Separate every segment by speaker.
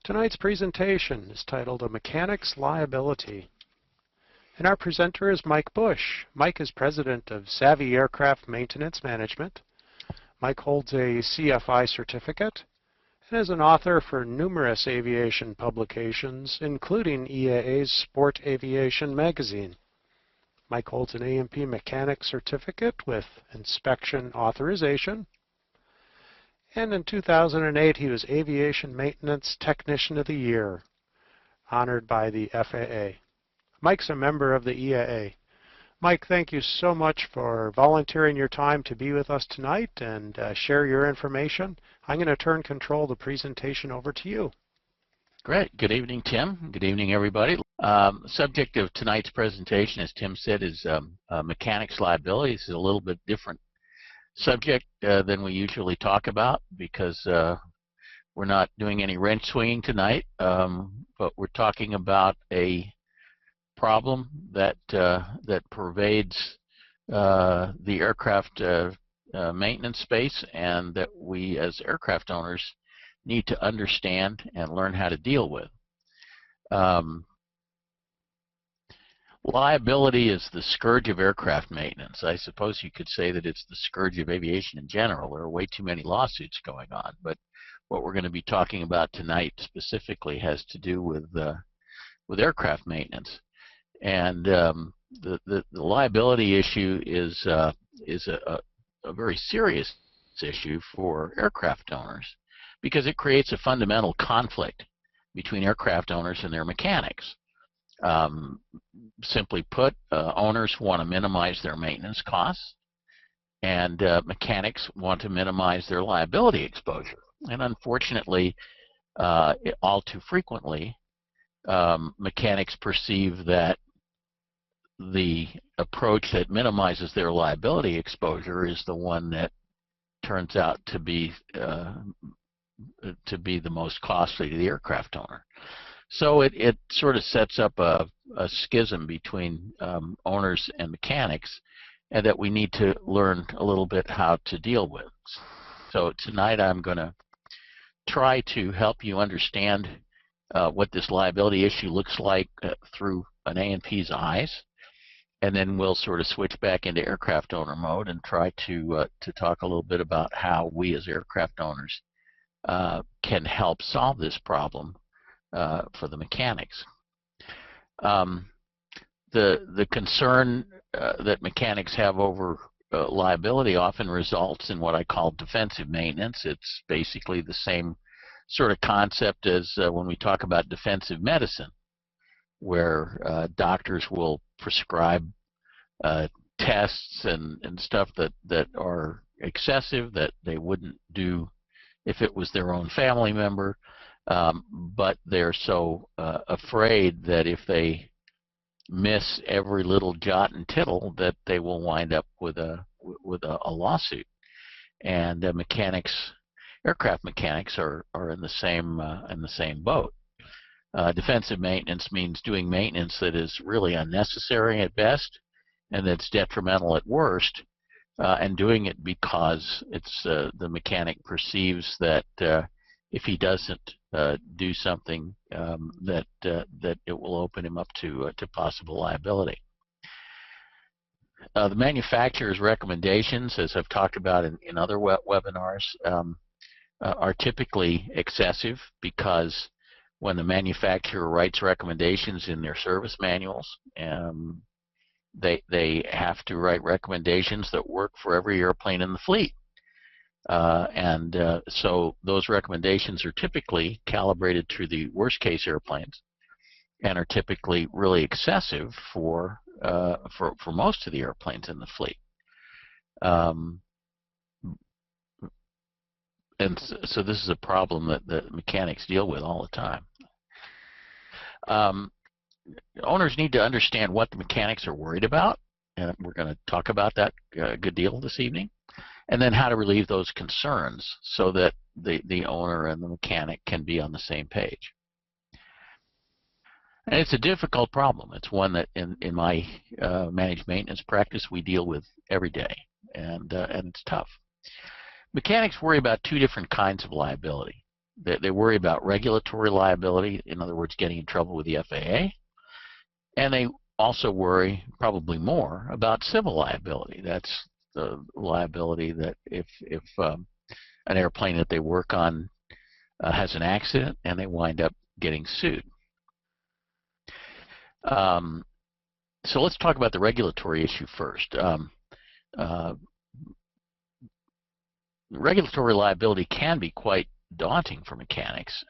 Speaker 1: Tonight's presentation is titled A Mechanic's Liability. And our presenter is Mike Bush. Mike is president of Savvy Aircraft Maintenance Management. Mike holds a CFI certificate and is an author for numerous aviation publications, including EAA's Sport Aviation magazine. Mike holds an A&P mechanic certificate with inspection authorization. And in 2008, he was Aviation Maintenance Technician of the Year, honored by the FAA. Mike's a member of the EAA. Mike, thank you so much for volunteering your time to be with us tonight and share your information. I'm going to turn control of the presentation over to you.
Speaker 2: Great. Good evening, Tim. Good evening, everybody. Subject of tonight's presentation, as Tim said, is mechanic's liability. This is a little bit different subject than we usually talk about because we're not doing any wrench swinging tonight, but we're talking about a problem that that pervades the aircraft maintenance space, and that we as aircraft owners need to understand and learn how to deal with. Liability is the scourge of aircraft maintenance. I suppose you could say that it's the scourge of aviation in general. There are way too many lawsuits going on, but what we're going to be talking about tonight specifically has to do with aircraft maintenance. And the liability issue is a very serious issue for aircraft owners because it creates a fundamental conflict between aircraft owners and their mechanics. Simply put, owners want to minimize their maintenance costs, and mechanics want to minimize their liability exposure. And unfortunately, all too frequently, mechanics perceive that the approach that minimizes their liability exposure is the one that turns out to be the most costly to the aircraft owner. So it sort of sets up a schism between owners and mechanics, and that we need to learn a little bit how to deal with. So tonight I'm going to try to help you understand what this liability issue looks like through an A&P's eyes, and then we'll sort of switch back into aircraft owner mode and try to talk a little bit about how we as aircraft owners can help solve this problem for the mechanics. The concern that mechanics have over liability often results in what I call defensive maintenance. It's basically the same sort of concept as when we talk about defensive medicine, where doctors will prescribe tests and stuff that are excessive, that they wouldn't do if it was their own family member. But they're so afraid that if they miss every little jot and tittle, that they will wind up with a lawsuit. And aircraft mechanics are in the same boat. Defensive maintenance means doing maintenance that is really unnecessary at best, and that's detrimental at worst, and doing it because it's the mechanic perceives that if he doesn't do something, that it will open him up to possible liability. The manufacturer's recommendations, as I've talked about in other webinars, are typically excessive, because when the manufacturer writes recommendations in their service manuals, they have to write recommendations that work for every airplane in the fleet. So those recommendations are typically calibrated to the worst case airplanes, and are typically really excessive for most of the airplanes in the fleet. And so this is a problem that mechanics deal with all the time. Owners need to understand what the mechanics are worried about, and we're going to talk about that a good deal this evening. And then how to relieve those concerns so that the owner and the mechanic can be on the same page. And it's a difficult problem. It's one that in my managed maintenance practice we deal with every day, and it's tough. Mechanics worry about two different kinds of liability. They worry about regulatory liability, in other words, getting in trouble with the FAA, and they also worry, probably more, about civil liability. That's the liability that if an airplane that they work on has an accident and they wind up getting sued. So let's talk about the regulatory issue first. Regulatory liability can be quite daunting for mechanics.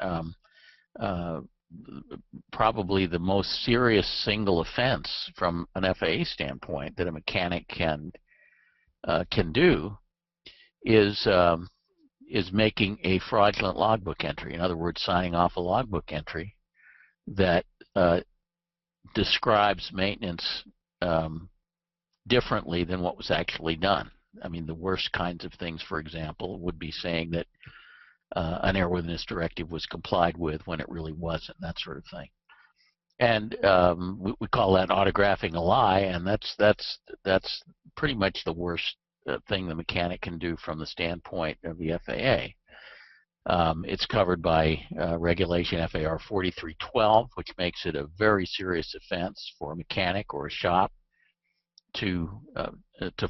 Speaker 2: Probably the most serious single offense from an FAA standpoint that a mechanic can do is making a fraudulent logbook entry. In other words, signing off a logbook entry that describes maintenance differently than what was actually done. I mean, the worst kinds of things, for example, would be saying that an airworthiness directive was complied with when it really wasn't, that sort of thing. And we call that autographing a lie, and that's pretty much the worst thing the mechanic can do from the standpoint of the FAA. It's covered by regulation FAR 4312, which makes it a very serious offense for a mechanic or a shop to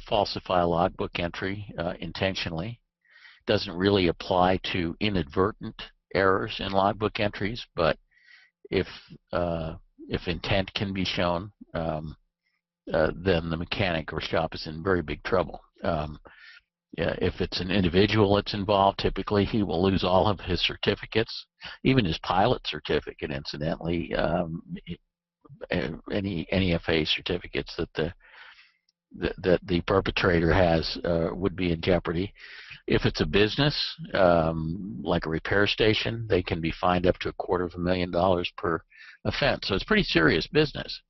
Speaker 2: falsify a logbook entry intentionally. Doesn't really apply to inadvertent errors in logbook entries, but if intent can be shown, then the mechanic or shop is in very big trouble. If it's an individual that's involved, typically he will lose all of his certificates, even his pilot certificate, incidentally. Any FAA certificates that the perpetrator has would be in jeopardy. If it's a business, like a repair station, they can be fined up to $250,000 per offense. So it's pretty serious business.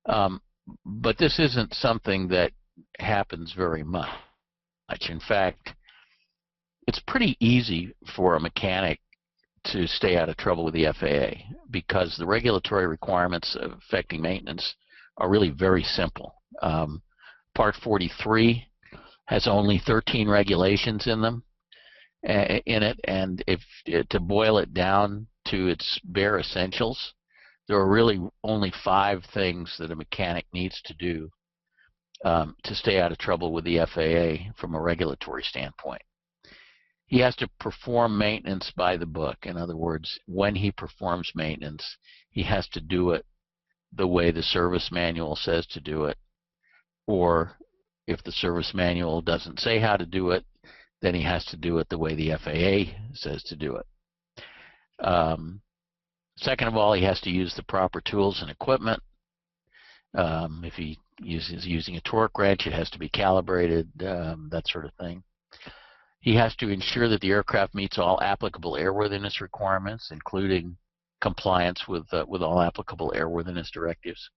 Speaker 2: But this isn't something that happens very much. In fact, it's pretty easy for a mechanic to stay out of trouble with the FAA because the regulatory requirements affecting maintenance are really very simple. Part 43 has only 13 regulations in it, and to boil it down to its bare essentials, there are really only 5 things that a mechanic needs to do to stay out of trouble with the FAA from a regulatory standpoint. He has to perform maintenance by the book. In other words, when he performs maintenance, he has to do it the way the service manual says to do it, or if the service manual doesn't say how to do it, then he has to do it the way the FAA says to do it. Second of all, he has to use the proper tools and equipment. If he is using a torque wrench, it has to be calibrated, that sort of thing. He has to ensure that the aircraft meets all applicable airworthiness requirements, including compliance with all applicable airworthiness directives.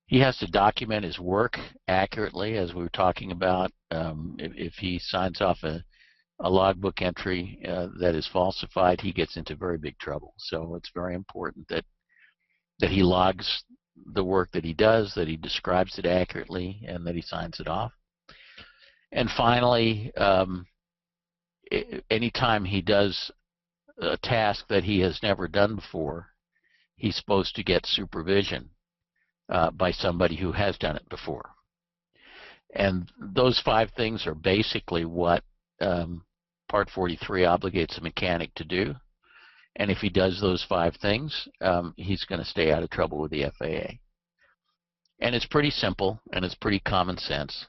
Speaker 2: He has to document his work accurately, as we were talking about. If he signs off a logbook entry that is falsified, he gets into very big trouble. So it's very important that he logs the work that he does, that he describes it accurately, and that he signs it off. And finally, anytime he does a task that he has never done before, he's supposed to get supervision by somebody who has done it before. And those 5 things are basically what Part 43 obligates a mechanic to do. And if he does those 5 things, he's going to stay out of trouble with the FAA. And it's pretty simple, and it's pretty common sense.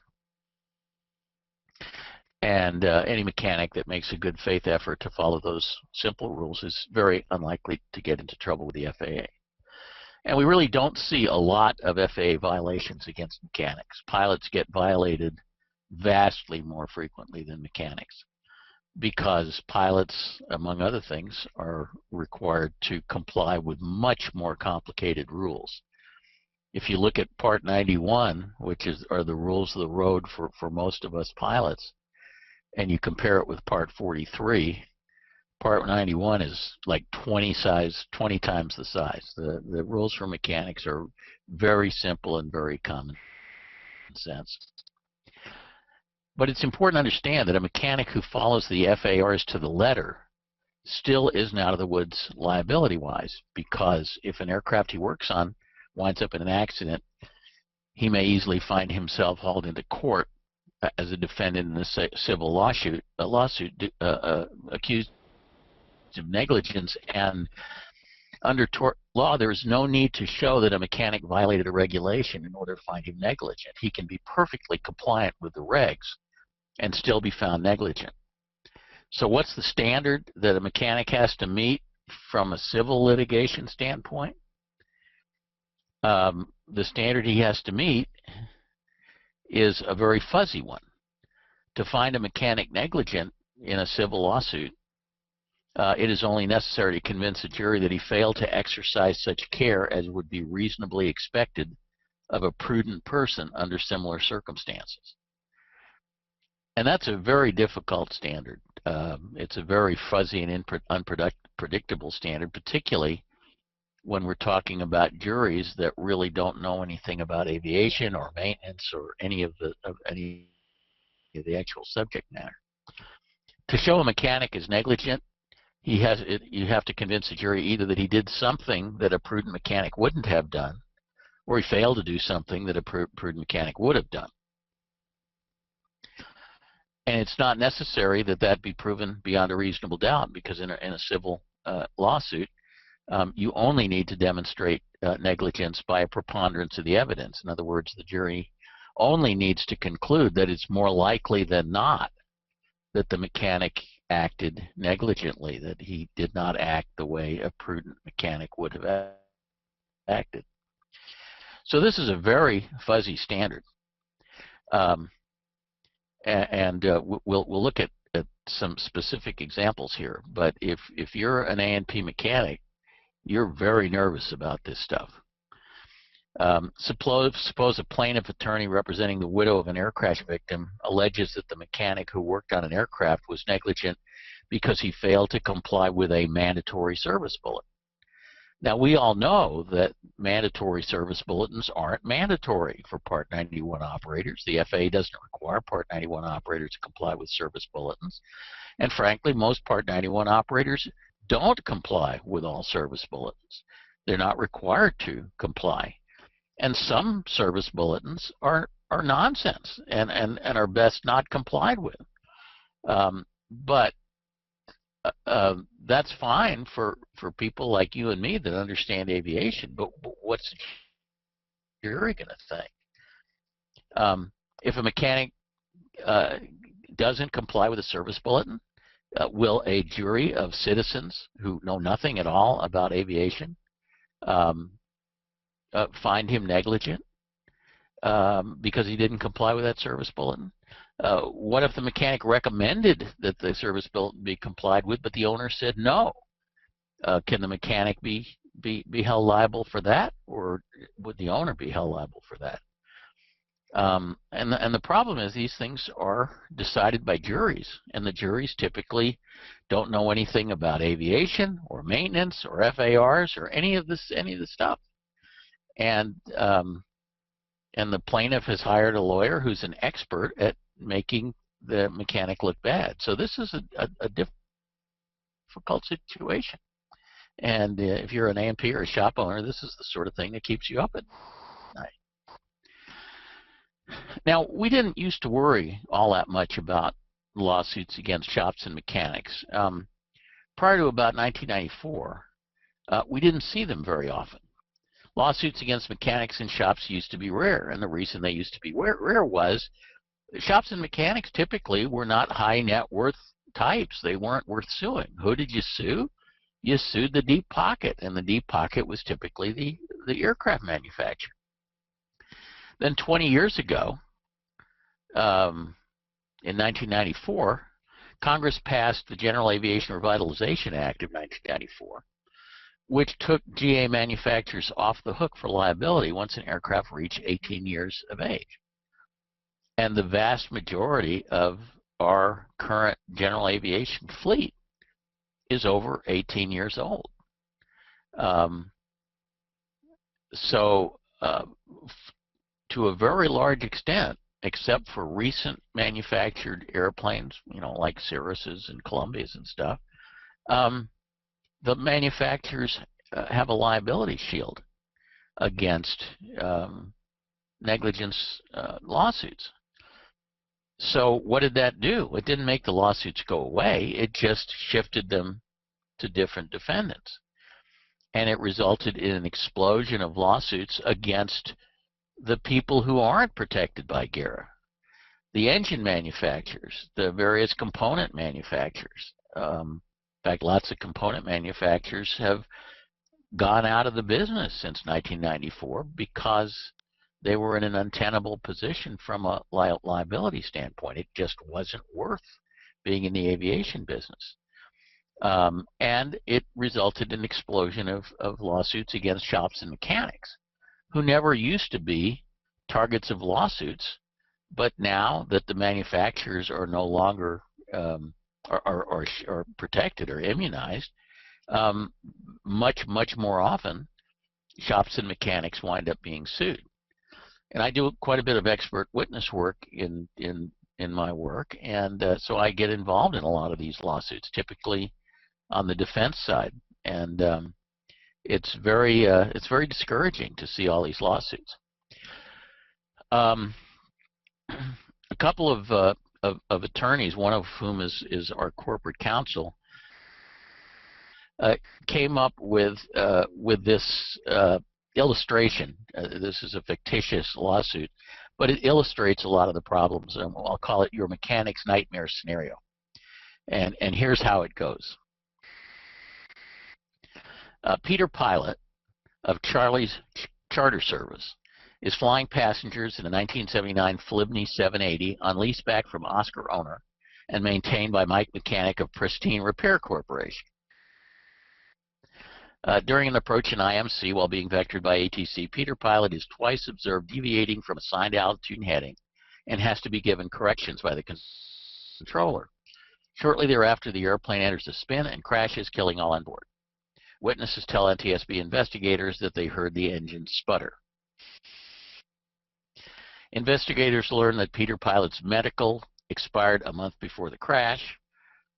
Speaker 2: And any mechanic that makes a good faith effort to follow those simple rules is very unlikely to get into trouble with the FAA. And we really don't see a lot of FAA violations against mechanics. Pilots get violated vastly more frequently than mechanics, because pilots, among other things, are required to comply with much more complicated rules. If you look at Part 91, which are the rules of the road for most of us pilots, and you compare it with Part 43, Part 91 is like 20 times the size. The rules for mechanics are very simple and very common sense. But it's important to understand that a mechanic who follows the FARs to the letter still isn't out of the woods liability-wise, because if an aircraft he works on winds up in an accident, he may easily find himself hauled into court as a defendant in a civil lawsuit accused of negligence. And under tort law, there is no need to show that a mechanic violated a regulation in order to find him negligent. He can be perfectly compliant with the regs and still be found negligent. So what's the standard that a mechanic has to meet from a civil litigation standpoint? The standard he has to meet is a very fuzzy one. To find a mechanic negligent in a civil lawsuit, it is only necessary to convince a jury that he failed to exercise such care as would be reasonably expected of a prudent person under similar circumstances. And that's a very difficult standard. It's a very fuzzy and unpredictable standard, particularly when we're talking about juries that really don't know anything about aviation or maintenance or any of the actual subject matter. To show a mechanic is negligent, you have to convince a jury either that he did something that a prudent mechanic wouldn't have done, or he failed to do something that a prudent mechanic would have done. And it's not necessary that that be proven beyond a reasonable doubt, because in a civil lawsuit, you only need to demonstrate negligence by a preponderance of the evidence. In other words, the jury only needs to conclude that it's more likely than not that the mechanic acted negligently, that he did not act the way a prudent mechanic would have acted. So this is a very fuzzy standard. We'll look at some specific examples here. But if you're an A&P mechanic, you're very nervous about this stuff. Suppose a plaintiff attorney representing the widow of an air crash victim alleges that the mechanic who worked on an aircraft was negligent because he failed to comply with a mandatory service bulletin. Now, we all know that mandatory service bulletins aren't mandatory for Part 91 operators. The FAA doesn't require Part 91 operators to comply with service bulletins. And frankly, most Part 91 operators don't comply with all service bulletins. They're not required to comply. And some service bulletins are nonsense and are best not complied with. But that's fine for people like you and me that understand aviation, but what's the jury going to think? If a mechanic doesn't comply with a service bulletin, will a jury of citizens who know nothing at all about aviation find him negligent because he didn't comply with that service bulletin? What if the mechanic recommended that the service bulletin be complied with, but the owner said no? Can the mechanic be held liable for that, or would the owner be held liable for that? And the problem is these things are decided by juries, and the juries typically don't know anything about aviation or maintenance or FARs or any of the stuff. And the plaintiff has hired a lawyer who's an expert at making the mechanic look bad. So this is a difficult situation. And if you're an A&P or a shop owner, this is the sort of thing that keeps you up at night. Now, we didn't used to worry all that much about lawsuits against shops and mechanics. Prior to about 1994, we didn't see them very often. Lawsuits against mechanics and shops used to be rare, and the reason they used to be rare was shops and mechanics typically were not high net worth types. They weren't worth suing. Who did you sue? You sued the deep pocket, and the deep pocket was typically the aircraft manufacturer. Then 20 years ago, in 1994, Congress passed the General Aviation Revitalization Act of 1994, which took GA manufacturers off the hook for liability once an aircraft reached 18 years of age. And the vast majority of our current general aviation fleet is over 18 years old. To a very large extent, except for recent manufactured airplanes, like Cirruses and Columbias and stuff, the manufacturers have a liability shield against negligence lawsuits. So what did that do? It didn't make the lawsuits go away. It just shifted them to different defendants. And it resulted in an explosion of lawsuits against the people who aren't protected by GERA. The engine manufacturers, the various component manufacturers. In fact, lots of component manufacturers have gone out of the business since 1994 because they were in an untenable position from a liability standpoint. It just wasn't worth being in the aviation business. And it resulted in an explosion of lawsuits against shops and mechanics who never used to be targets of lawsuits, but now that the manufacturers are no longer are protected or immunized, much more often shops and mechanics wind up being sued. And I do quite a bit of expert witness work in my work, and so I get involved in a lot of these lawsuits, typically on the defense side, and it's very discouraging to see all these lawsuits. A couple of attorneys, one of whom is our corporate counsel, came up with this illustration. This is a fictitious lawsuit, but it illustrates a lot of the problems. I'll call it your mechanic's nightmare scenario. And here's how it goes. Peter Pilot of Charlie's Charter Service is flying passengers in a 1979 Flibney 780 on lease back from Oscar owner and maintained by Mike Mechanic of Pristine Repair Corporation. During an approach in IMC while being vectored by ATC, Peter Pilot is twice observed deviating from assigned altitude and heading and has to be given corrections by the controller. Shortly thereafter, the airplane enters a spin and crashes, killing all on board. Witnesses tell NTSB investigators that they heard the engine sputter. Investigators learn that Peter Pilot's medical expired a month before the crash.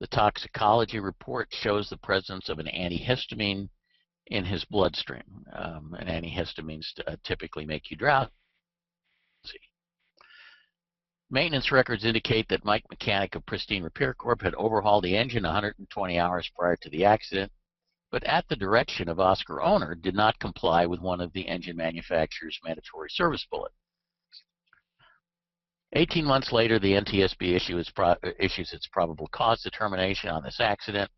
Speaker 2: The toxicology report shows the presence of an antihistamine in his bloodstream. And antihistamines typically make you drowsy. Maintenance records indicate that Mike Mechanic of Pristine Repair Corp had overhauled the engine 120 hours prior to the accident, but at the direction of Oscar owner did not comply with one of the engine manufacturer's mandatory service bullets. 18 months later, the NTSB issues its probable cause determination on this accident.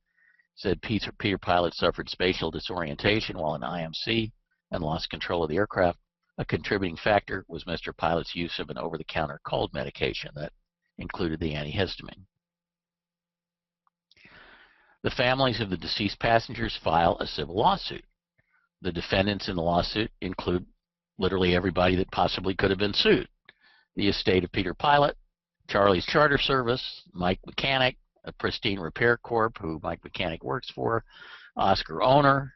Speaker 2: Said Peter Pilot suffered spatial disorientation while in IMC and lost control of the aircraft. A contributing factor was Mr. Pilot's use of an over-the-counter cold medication that included the antihistamine. The families of the deceased passengers file a civil lawsuit. The defendants in the lawsuit include literally everybody that possibly could have been sued. The estate of Peter Pilot, Charlie's Charter Service, Mike Mechanic, a Pristine Repair Corp, who Mike Mechanic works for, Oscar owner,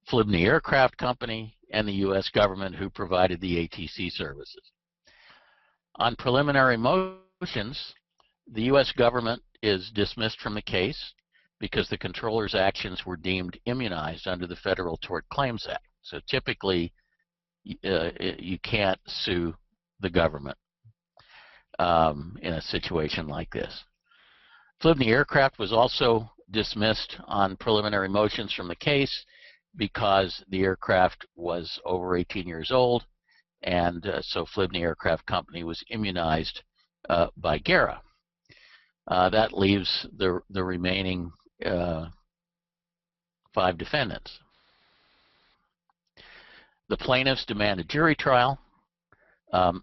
Speaker 2: Flibney Aircraft Company, and the U.S. government who provided the ATC services. On preliminary motions, the U.S. government is dismissed from the case because the controller's actions were deemed immunized under the Federal Tort Claims Act. So typically, you can't sue the government in a situation like this. Flibney Aircraft was also dismissed on preliminary motions from the case because the aircraft was over 18 years old, and so Flibney Aircraft Company was immunized by GERA. That leaves the remaining 5 defendants. The plaintiffs demand a jury trial.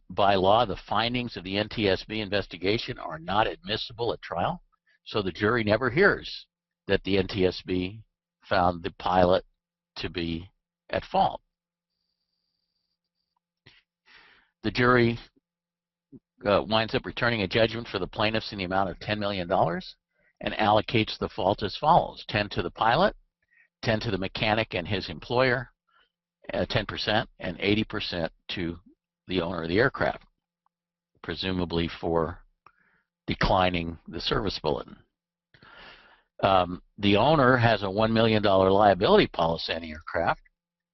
Speaker 2: By law, the findings of the NTSB investigation are not admissible at trial, so the jury never hears that the NTSB found the pilot to be at fault. The jury winds up returning a judgment for the plaintiffs in the amount of $10 million and allocates the fault as follows: 10 to the pilot, 10 to the mechanic and his employer, 10%, and 80% to the owner of the aircraft, presumably for declining the service bulletin. The owner has a $1 million liability policy on the aircraft,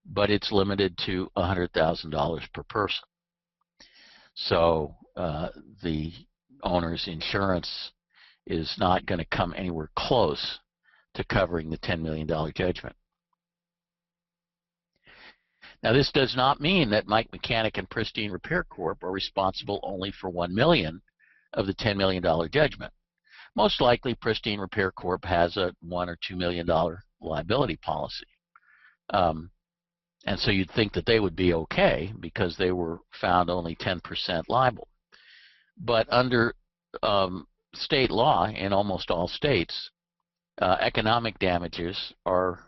Speaker 2: but it's limited to $100,000 per person. So the owner's insurance is not going to come anywhere close to covering the $10 million judgment. Now, this does not mean that Mike Mechanic and Pristine Repair Corp are responsible only for $1 million of the $10 million judgment. Most likely, Pristine Repair Corp has a $1 or $2 million liability policy. And so you'd think that they would be okay because they were found only 10% liable. But under state law in almost all states, economic damages are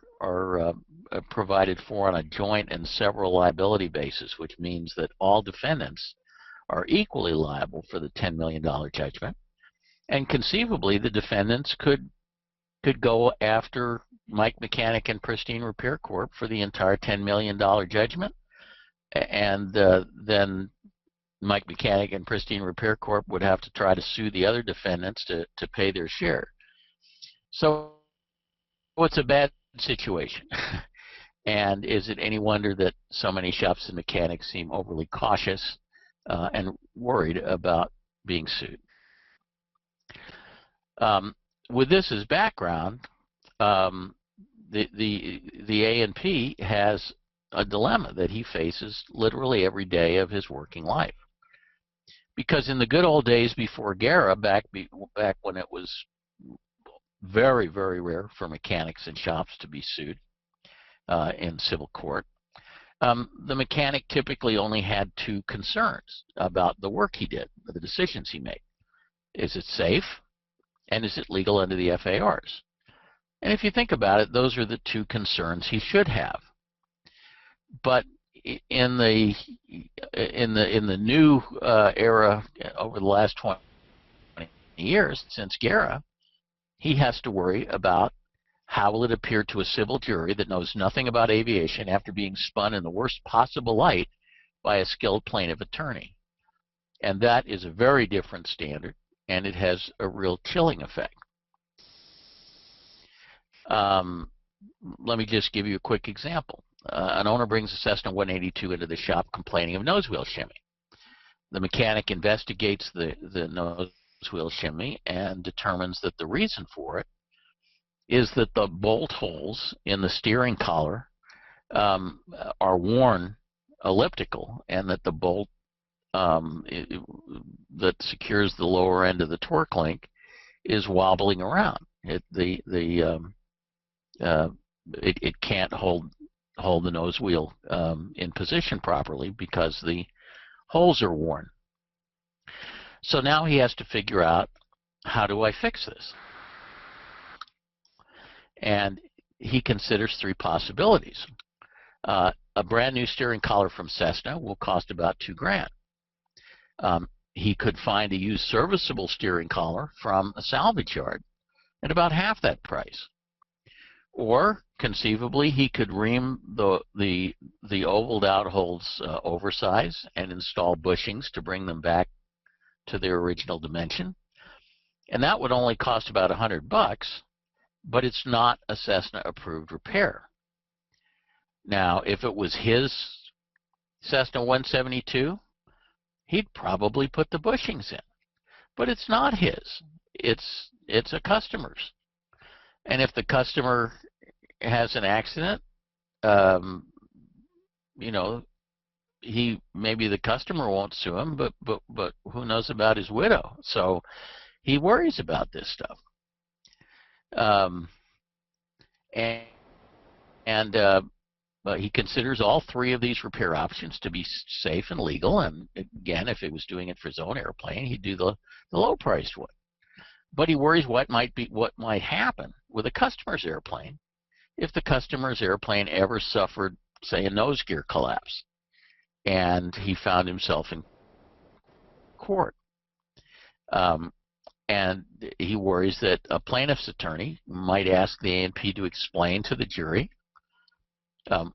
Speaker 2: provided for on a joint and several liability basis, which means that all defendants are equally liable for the $10 million judgment. And conceivably, the defendants could go after Mike Mechanic and Pristine Repair Corp for the entire $10 million judgment, and then Mike Mechanic and Pristine Repair Corp would have to try to sue the other defendants to pay their share. So it's a bad situation. And is it any wonder that so many shops and mechanics seem overly cautious and worried about being sued? With this as background, the A&P has a dilemma that he faces literally every day of his working life. Because in the good old days before GARA, back when it was very, very rare for mechanics and shops to be sued in civil court, the mechanic typically only had two concerns about the work he did, the decisions he made. Is it safe? And is it legal under the FARs? And if you think about it, those are the two concerns he should have. But in the new era over the last 20 years since GARA, he has to worry about how will it appear to a civil jury that knows nothing about aviation after being spun in the worst possible light by a skilled plaintiff attorney. And that is a very different standard, and it has a real chilling effect. Let me just give you a quick example. An owner brings a Cessna 182 into the shop complaining of nose wheel shimmy. The mechanic investigates the nose wheel shimmy and determines that the reason for it is that the bolt holes in the steering collar are worn elliptical, and that the bolt that secures the lower end of the torque link is wobbling around. It can't hold the nose wheel in position properly because the holes are worn. So now he has to figure out, how do I fix this? And he considers three possibilities. A brand new steering collar from Cessna will cost about $2,000. He could find a used serviceable steering collar from a salvage yard at about half that price. Or conceivably, he could ream the ovaled out holes oversize and install bushings to bring them back to their original dimension. And that would only cost about $100, but it's not a Cessna approved repair. Now, if it was his Cessna 172, he'd probably put the bushings in. But it's not his. It's a customer's. And if the customer has an accident, you know, maybe the customer won't sue him, but who knows about his widow? So he worries about this stuff. But he considers all three of these repair options to be safe and legal. And again, if he was doing it for his own airplane, he'd do the low-priced one. But he worries what might happen with a customer's airplane if the customer's airplane ever suffered, say, a nose gear collapse, and he found himself in court. And he worries that a plaintiff's attorney might ask the A&P to explain to the jury,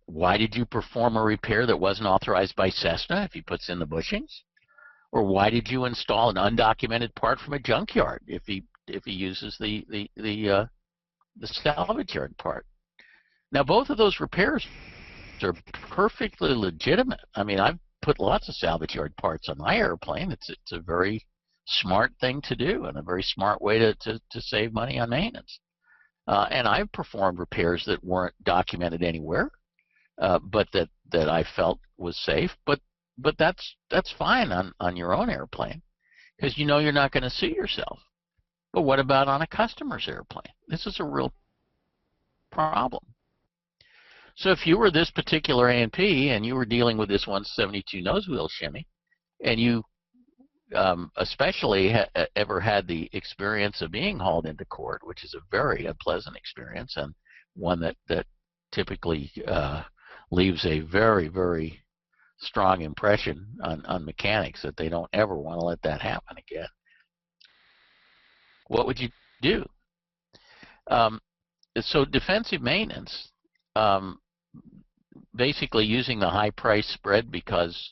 Speaker 2: why did you perform a repair that wasn't authorized by Cessna if he puts in the bushings? Or why did you install an undocumented part from a junkyard if he uses the salvage yard part. Now, both of those repairs are perfectly legitimate. I mean, I've put lots of salvage yard parts on my airplane. It's a very smart thing to do and a very smart way to save money on maintenance. And I've performed repairs that weren't documented anywhere, but that I felt was safe. But that's fine on your own airplane, because you know you're not going to sue yourself. But what about on a customer's airplane? This is a real problem. So if you were this particular A&P and you were dealing with this 172 nose wheel shimmy, and you especially ever had the experience of being hauled into court, which is a very unpleasant experience and one that typically leaves a very, very strong impression on mechanics, that they don't ever want to let that happen again, what would you do? So defensive maintenance, basically using the high price spread because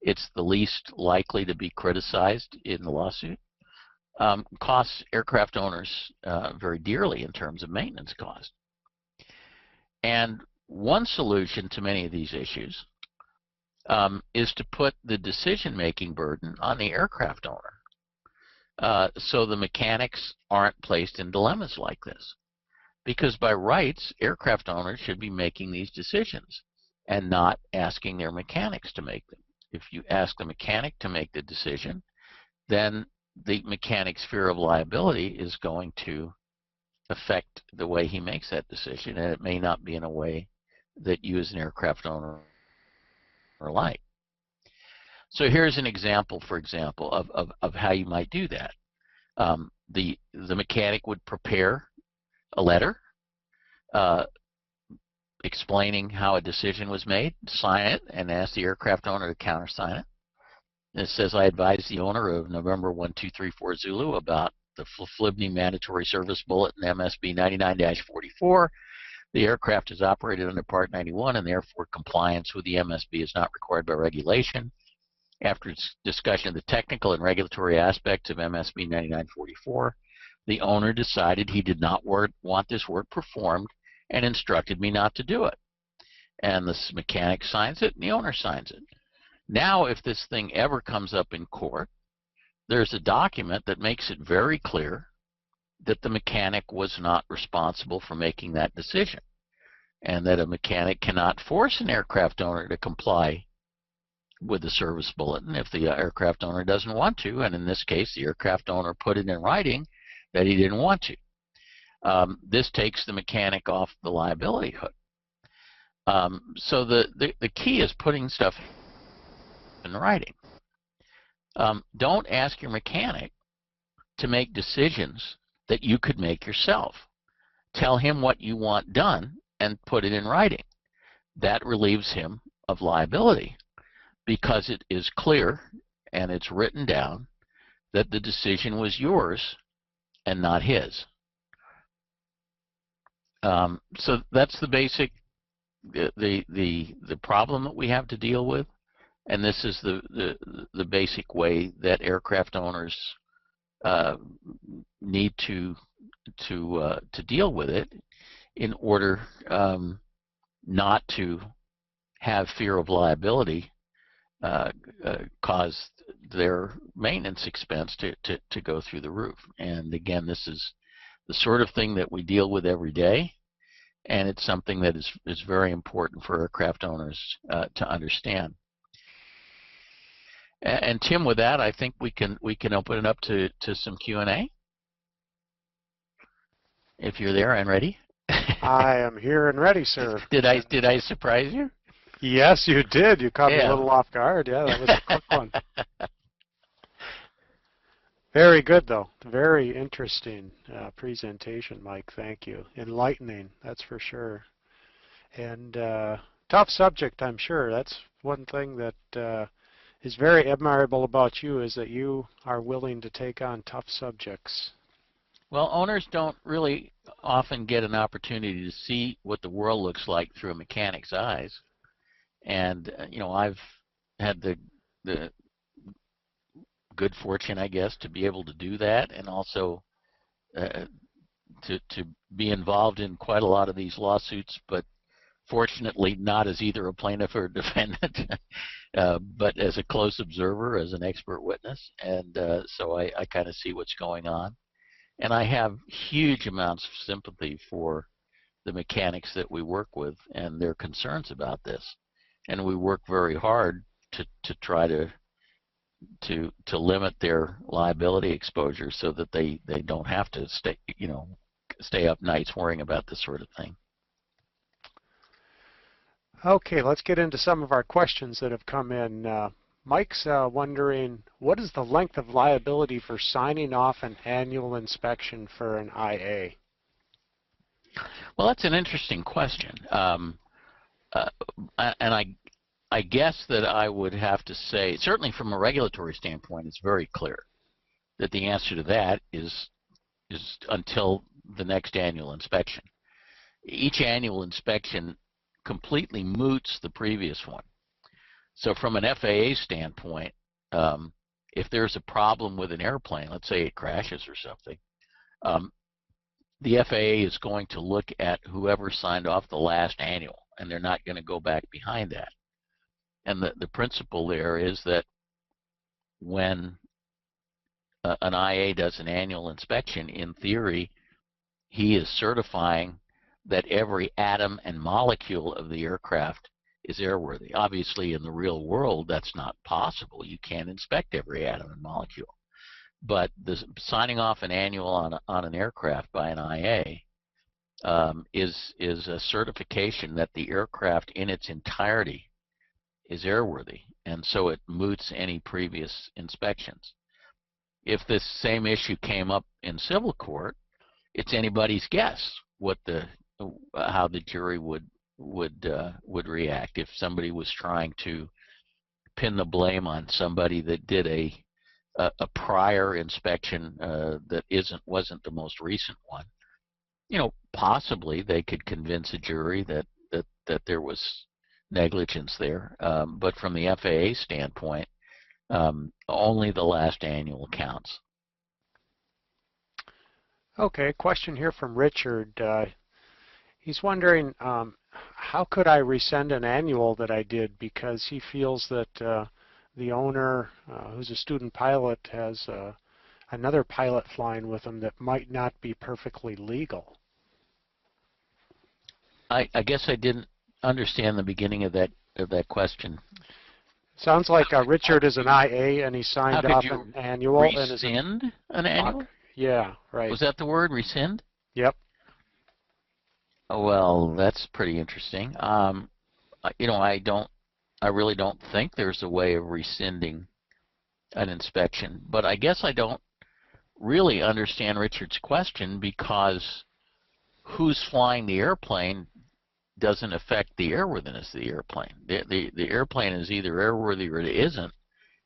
Speaker 2: it's the least likely to be criticized in the lawsuit, costs aircraft owners very dearly in terms of maintenance cost. And one solution to many of these issues is to put the decision-making burden on the aircraft owner, so the mechanics aren't placed in dilemmas like this. Because by rights, aircraft owners should be making these decisions and not asking their mechanics to make them. If you ask the mechanic to make the decision, then the mechanic's fear of liability is going to affect the way he makes that decision, and it may not be in a way that you as an aircraft owner like. So here's an example, for example, of how you might do that. The mechanic would prepare a letter explaining how a decision was made, sign it, and ask the aircraft owner to countersign it. And it says, I advise the owner of November 1234 Zulu about the FLIBNY Mandatory Service Bulletin MSB 99-44. The aircraft is operated under Part 91, and therefore compliance with the MSB is not required by regulation. After discussion of the technical and regulatory aspects of MSB 99-44, the owner decided he did not want this work performed and instructed me not to do it. And the mechanic signs it and the owner signs it. Now, if this thing ever comes up in court, there's a document that makes it very clear that the mechanic was not responsible for making that decision, and that a mechanic cannot force an aircraft owner to comply with the service bulletin if the aircraft owner doesn't want to, and in this case, the aircraft owner put it in writing that he didn't want to. This takes the mechanic off the liability hook. So the key is putting stuff in writing. Don't ask your mechanic to make decisions that you could make yourself. Tell him what you want done and put it in writing. That relieves him of liability because it is clear and it's written down that the decision was yours and not his. So that's the basic, the problem that we have to deal with, and this is the basic way that aircraft owners need to deal with it in order not to have fear of liability cause their maintenance expense to go through the roof. And again, this is the sort of thing that we deal with every day, and it's something that is very important for aircraft owners to understand. And Tim, with that, I think we can open it up to some Q&A. If you're there and ready.
Speaker 1: I am here and ready, sir.
Speaker 2: Did I surprise you?
Speaker 1: Yes, you did. You caught me a little off guard. Yeah, that was a quick one. Very good, though. Very interesting presentation, Mike. Thank you. Enlightening, that's for sure. And tough subject, I'm sure. That's one thing that is very admirable about you, is that you are willing to take on tough subjects.
Speaker 2: Well, owners don't really often get an opportunity to see what the world looks like through a mechanic's eyes. And, you know, I've had the good fortune, I guess, to be able to do that, and also to be involved in quite a lot of these lawsuits, but fortunately not as either a plaintiff or a defendant, but as a close observer, as an expert witness. And so I kind of see what's going on. And I have huge amounts of sympathy for the mechanics that we work with and their concerns about this. And we work very hard to try to limit their liability exposure so that they don't have to stay up nights worrying about this sort of thing.
Speaker 1: Okay, let's get into some of our questions that have come in. Mike's wondering, what is the length of liability for signing off an annual inspection for an IA?
Speaker 2: Well, that's an interesting question. And I guess that I would have to say, certainly from a regulatory standpoint, it's very clear that the answer to that is until the next annual inspection. Each annual inspection completely moots the previous one. So from an FAA standpoint, if there's a problem with an airplane, let's say it crashes or something, the FAA is going to look at whoever signed off the last annual, and they're not going to go back behind that. And the principle there is that when an IA does an annual inspection, in theory, he is certifying that every atom and molecule of the aircraft is airworthy. Obviously, in the real world, that's not possible. You can't inspect every atom and molecule. But the signing off an annual on an aircraft by an IA is a certification that the aircraft in its entirety is airworthy, and so it moots any previous inspections. If this same issue came up in civil court, it's anybody's guess how the jury would react if somebody was trying to pin the blame on somebody that did a prior inspection that wasn't the most recent one. Possibly they could convince a jury that there was negligence there, but from the FAA standpoint, only the last annual counts.
Speaker 1: Okay, question here from Richard. He's wondering, how could I rescind an annual that I did, because he feels that the owner, who's a student pilot, has another pilot flying with him that might not be perfectly legal.
Speaker 2: I guess I didn't understand the beginning of that question.
Speaker 1: Sounds like Richard is an IA and he signed off an annual.
Speaker 2: Rescind an annual?
Speaker 1: Yeah, right.
Speaker 2: Was that the word, rescind?
Speaker 1: Yep.
Speaker 2: Well, that's pretty interesting. I really don't think there's a way of rescinding an inspection, but I guess I don't really understand Richard's question, because who's flying the airplane doesn't affect the airworthiness of the airplane. The airplane is either airworthy or it isn't.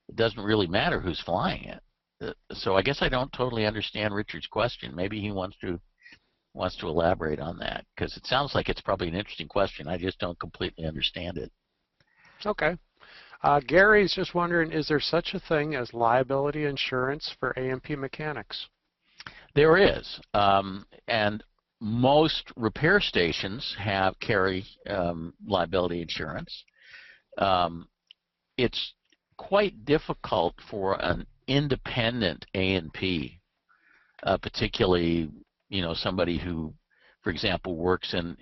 Speaker 2: It doesn't really matter who's flying it. So I guess I don't totally understand Richard's question. Maybe he wants to elaborate on that, because it sounds like it's probably an interesting question. I just don't completely understand it.
Speaker 1: Okay. Gary's just wondering, is there such a thing as liability insurance for A&P mechanics?
Speaker 2: There is, and most repair stations carry liability insurance. It's quite difficult for an independent A&P, particularly somebody who, for example, works in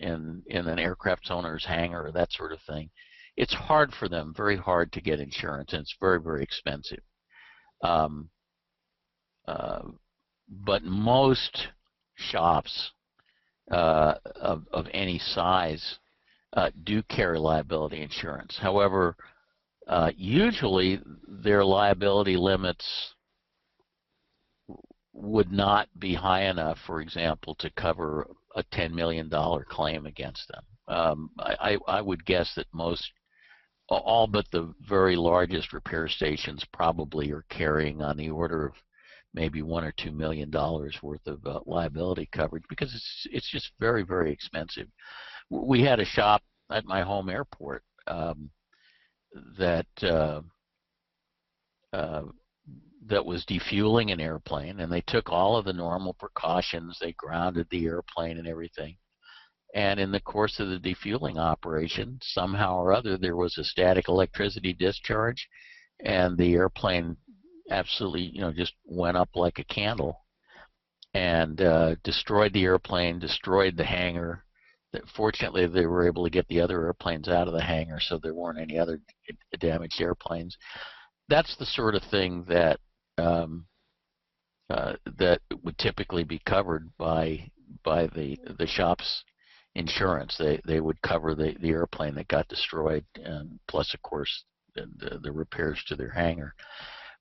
Speaker 2: an aircraft owner's hangar or that sort of thing. It's hard for them, very hard to get insurance, and it's very, very expensive. But most shops of any size do carry liability insurance. However, usually their liability limits would not be high enough, for example, to cover a $10 million claim against them. I would guess that all but the very largest repair stations probably are carrying on the order of maybe $1 or $2 million worth of liability coverage, because it's just very, very expensive. We had a shop at my home airport that that was defueling an airplane, and they took all of the normal precautions. They grounded the airplane and everything. And in the course of the defueling operation, somehow or other, there was a static electricity discharge, and the airplane absolutely, just went up like a candle, and destroyed the airplane, destroyed the hangar. Fortunately, they were able to get the other airplanes out of the hangar, so there weren't any other damaged airplanes. That's the sort of thing that that would typically be covered by the shop's insurance. They would cover the airplane that got destroyed, plus of course the repairs to their hangar.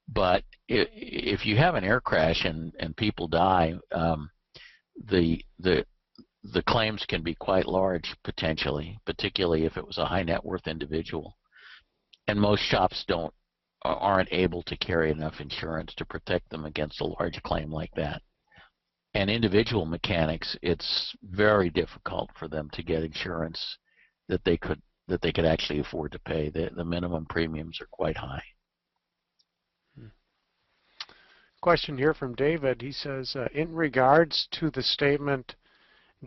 Speaker 2: But if you have an air crash and people die, the claims can be quite large potentially, particularly if it was a high net worth individual. And most shops aren't able to carry enough insurance to protect them against a large claim like that. And individual mechanics, it's very difficult for them to get insurance that they could actually afford to pay. The minimum premiums are quite high.
Speaker 1: Question here from David. He says, in regards to the statement,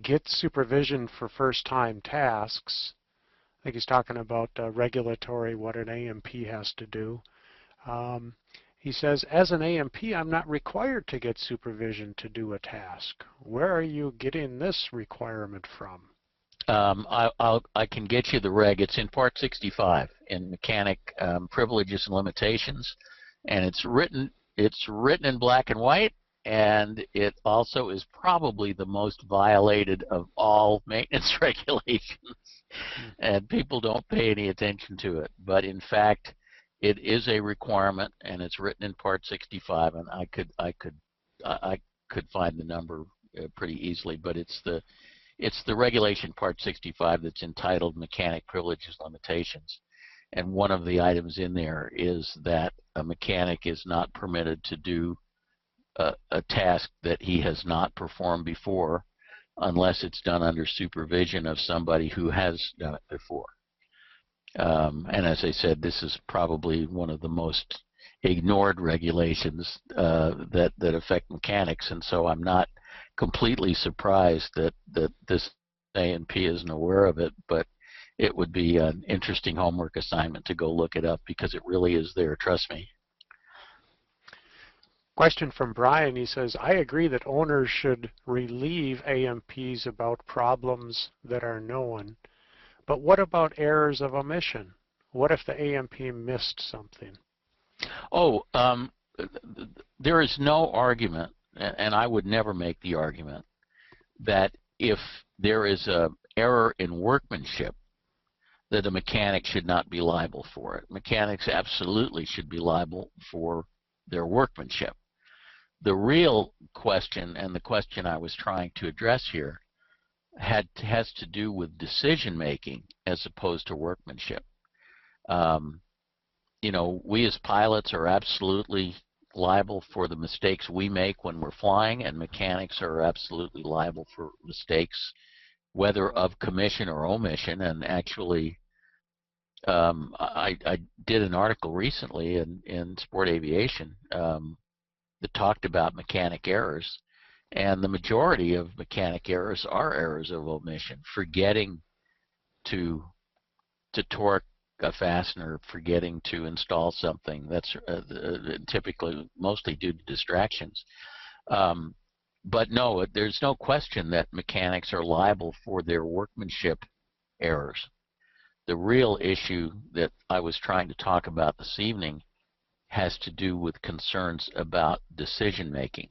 Speaker 1: get supervision for first-time tasks, I think he's talking about regulatory, what an AMP has to do. He says, as an AMP, I'm not required to get supervision to do a task. Where are you getting this requirement from?
Speaker 2: I can get you the reg. It's in Part 65 in Mechanic Privileges and Limitations, and it's written in black and white, and it also is probably the most violated of all maintenance regulations, and people don't pay any attention to it. But in fact, it is a requirement, and it's written in Part 65, and I could find the number pretty easily, but it's the regulation Part 65 that's entitled Mechanic Privileges Limitations. And one of the items in there is that a mechanic is not permitted to do a task that he has not performed before unless it's done under supervision of somebody who has done it before. And as I said, this is probably one of the most ignored regulations that affect mechanics, and so I'm not completely surprised that this A&P isn't aware of it, but it would be an interesting homework assignment to go look it up because it really is there, trust me.
Speaker 1: Question from Brian. He says, I agree that owners should relieve AMPs about problems that are known, but what about errors of omission? What if the AMP missed something?
Speaker 2: Oh, there is no argument, and I would never make the argument, that if there is an error in workmanship, that a mechanic should not be liable for it. Mechanics absolutely should be liable for their workmanship. The real question, and the question I was trying to address here, has to do with decision making as opposed to workmanship. We as pilots are absolutely liable for the mistakes we make when we're flying, and mechanics are absolutely liable for mistakes, whether of commission or omission. And actually, I did an article recently in Sport Aviation that talked about mechanic errors, and the majority of mechanic errors are errors of omission, forgetting to torque a fastener, forgetting to install something. That's typically mostly due to distractions. But no, there's no question that mechanics are liable for their workmanship errors. The real issue that I was trying to talk about this evening has to do with concerns about decision making,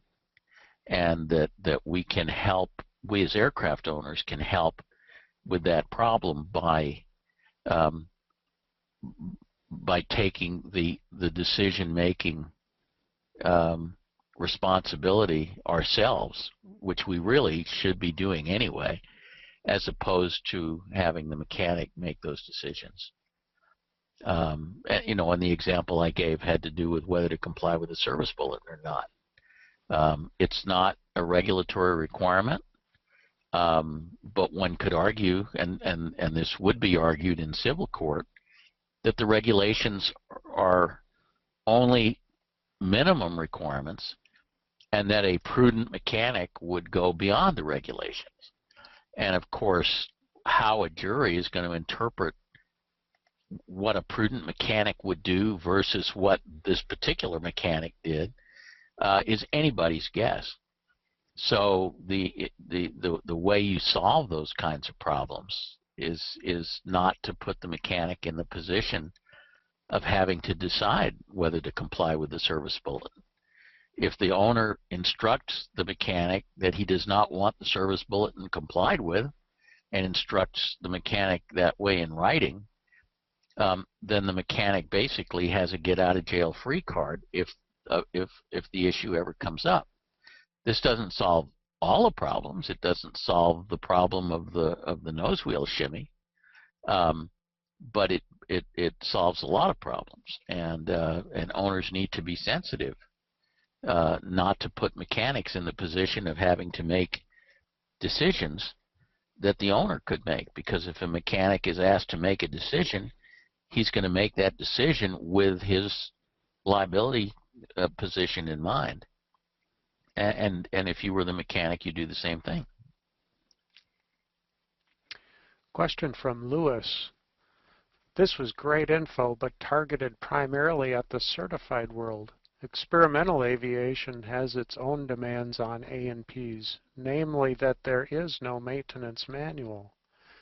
Speaker 2: and that we can help, we as aircraft owners can help with that problem by taking the decision making responsibility ourselves, which we really should be doing anyway, as opposed to having the mechanic make those decisions. And the example I gave had to do with whether to comply with a service bulletin or not. It's not a regulatory requirement, but one could argue, and this would be argued in civil court, that the regulations are only minimum requirements, and that a prudent mechanic would go beyond the regulations. And of course, how a jury is going to interpret what a prudent mechanic would do versus what this particular mechanic did is anybody's guess. So the way you solve those kinds of problems is not to put the mechanic in the position of having to decide whether to comply with the service bulletin. If the owner instructs the mechanic that he does not want the service bulletin complied with, and instructs the mechanic that way in writing, then the mechanic basically has a get-out-of-jail-free card if the issue ever comes up. This doesn't solve all the problems. It doesn't solve the problem of the nose wheel shimmy, but it solves a lot of problems. And owners need to be sensitive, not to put mechanics in the position of having to make decisions that the owner could make. Because if a mechanic is asked to make a decision, he's going to make that decision with his liability position in mind. And if you were the mechanic, you do the same thing.
Speaker 1: Question from Lewis. This was great info, but targeted primarily at the certified world. Experimental aviation has its own demands on A&Ps, namely that there is no maintenance manual.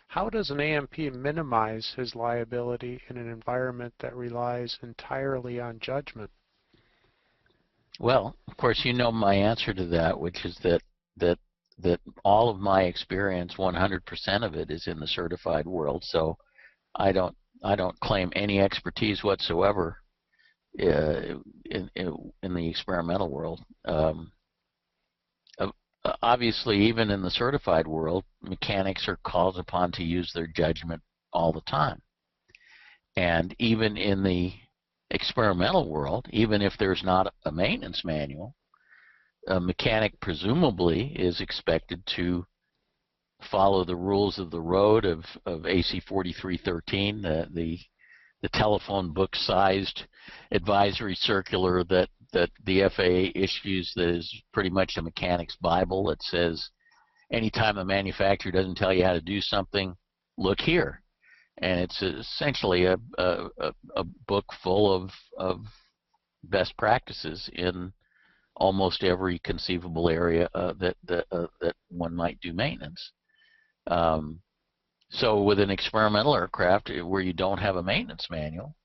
Speaker 1: How does an A&P minimize his liability in an environment that relies entirely on judgment?
Speaker 2: Well, of course, you know my answer to that, which is that all of my experience, 100% of it, is in the certified world. So I don't claim any expertise whatsoever in the experimental world. Obviously, even in the certified world, mechanics are called upon to use their judgment all the time. And even in the experimental world, even if there's not a maintenance manual, a mechanic presumably is expected to follow the rules of the road of AC 4313, the telephone book-sized advisory circular that the FAA issues, that is pretty much a mechanic's Bible, that says anytime a manufacturer doesn't tell you how to do something, look here. And it's essentially a book full of best practices in almost every conceivable area that one might do maintenance. So with an experimental aircraft where you don't have a maintenance manual,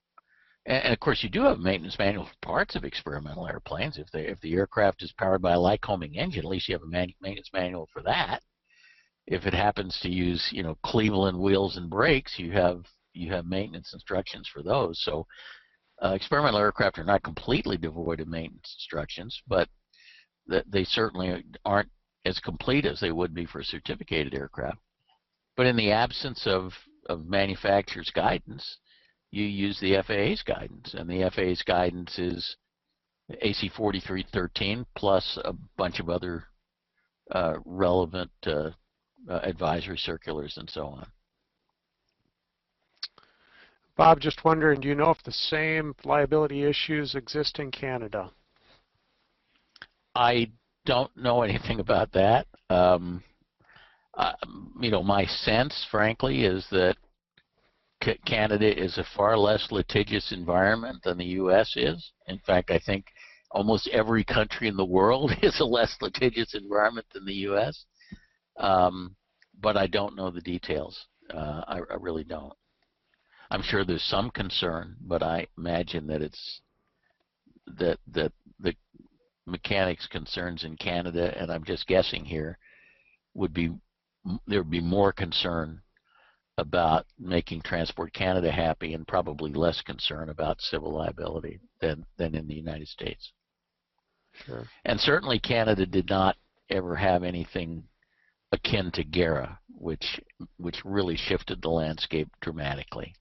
Speaker 2: and of course you do have a maintenance manual for parts of experimental airplanes. If the aircraft is powered by a Lycoming engine, at least you have a maintenance manual for that. If it happens to use, you know, Cleveland wheels and brakes, you have maintenance instructions for those. So experimental aircraft are not completely devoid of maintenance instructions, but they certainly aren't as complete as they would be for a certificated aircraft. But in the absence of manufacturer's guidance, you use the FAA's guidance, and the FAA's guidance is AC 4313 plus a bunch of other relevant advisory circulars and so on.
Speaker 1: Bob, just wondering, do you know if the same liability issues exist in Canada?
Speaker 2: I don't know anything about that. You know, my sense, frankly, is that Canada is a far less litigious environment than the U.S. is. In fact, I think almost every country in the world is a less litigious environment than the U.S. But I don't know the details. I really don't. I'm sure there's some concern, but I imagine that that the mechanics' concerns in Canada, and I'm just guessing here, there would be more concern about making Transport Canada happy, and probably less concern about civil liability than in the United States.
Speaker 1: Sure.
Speaker 2: And certainly Canada did not ever have anything akin to GERA, which really shifted the landscape dramatically.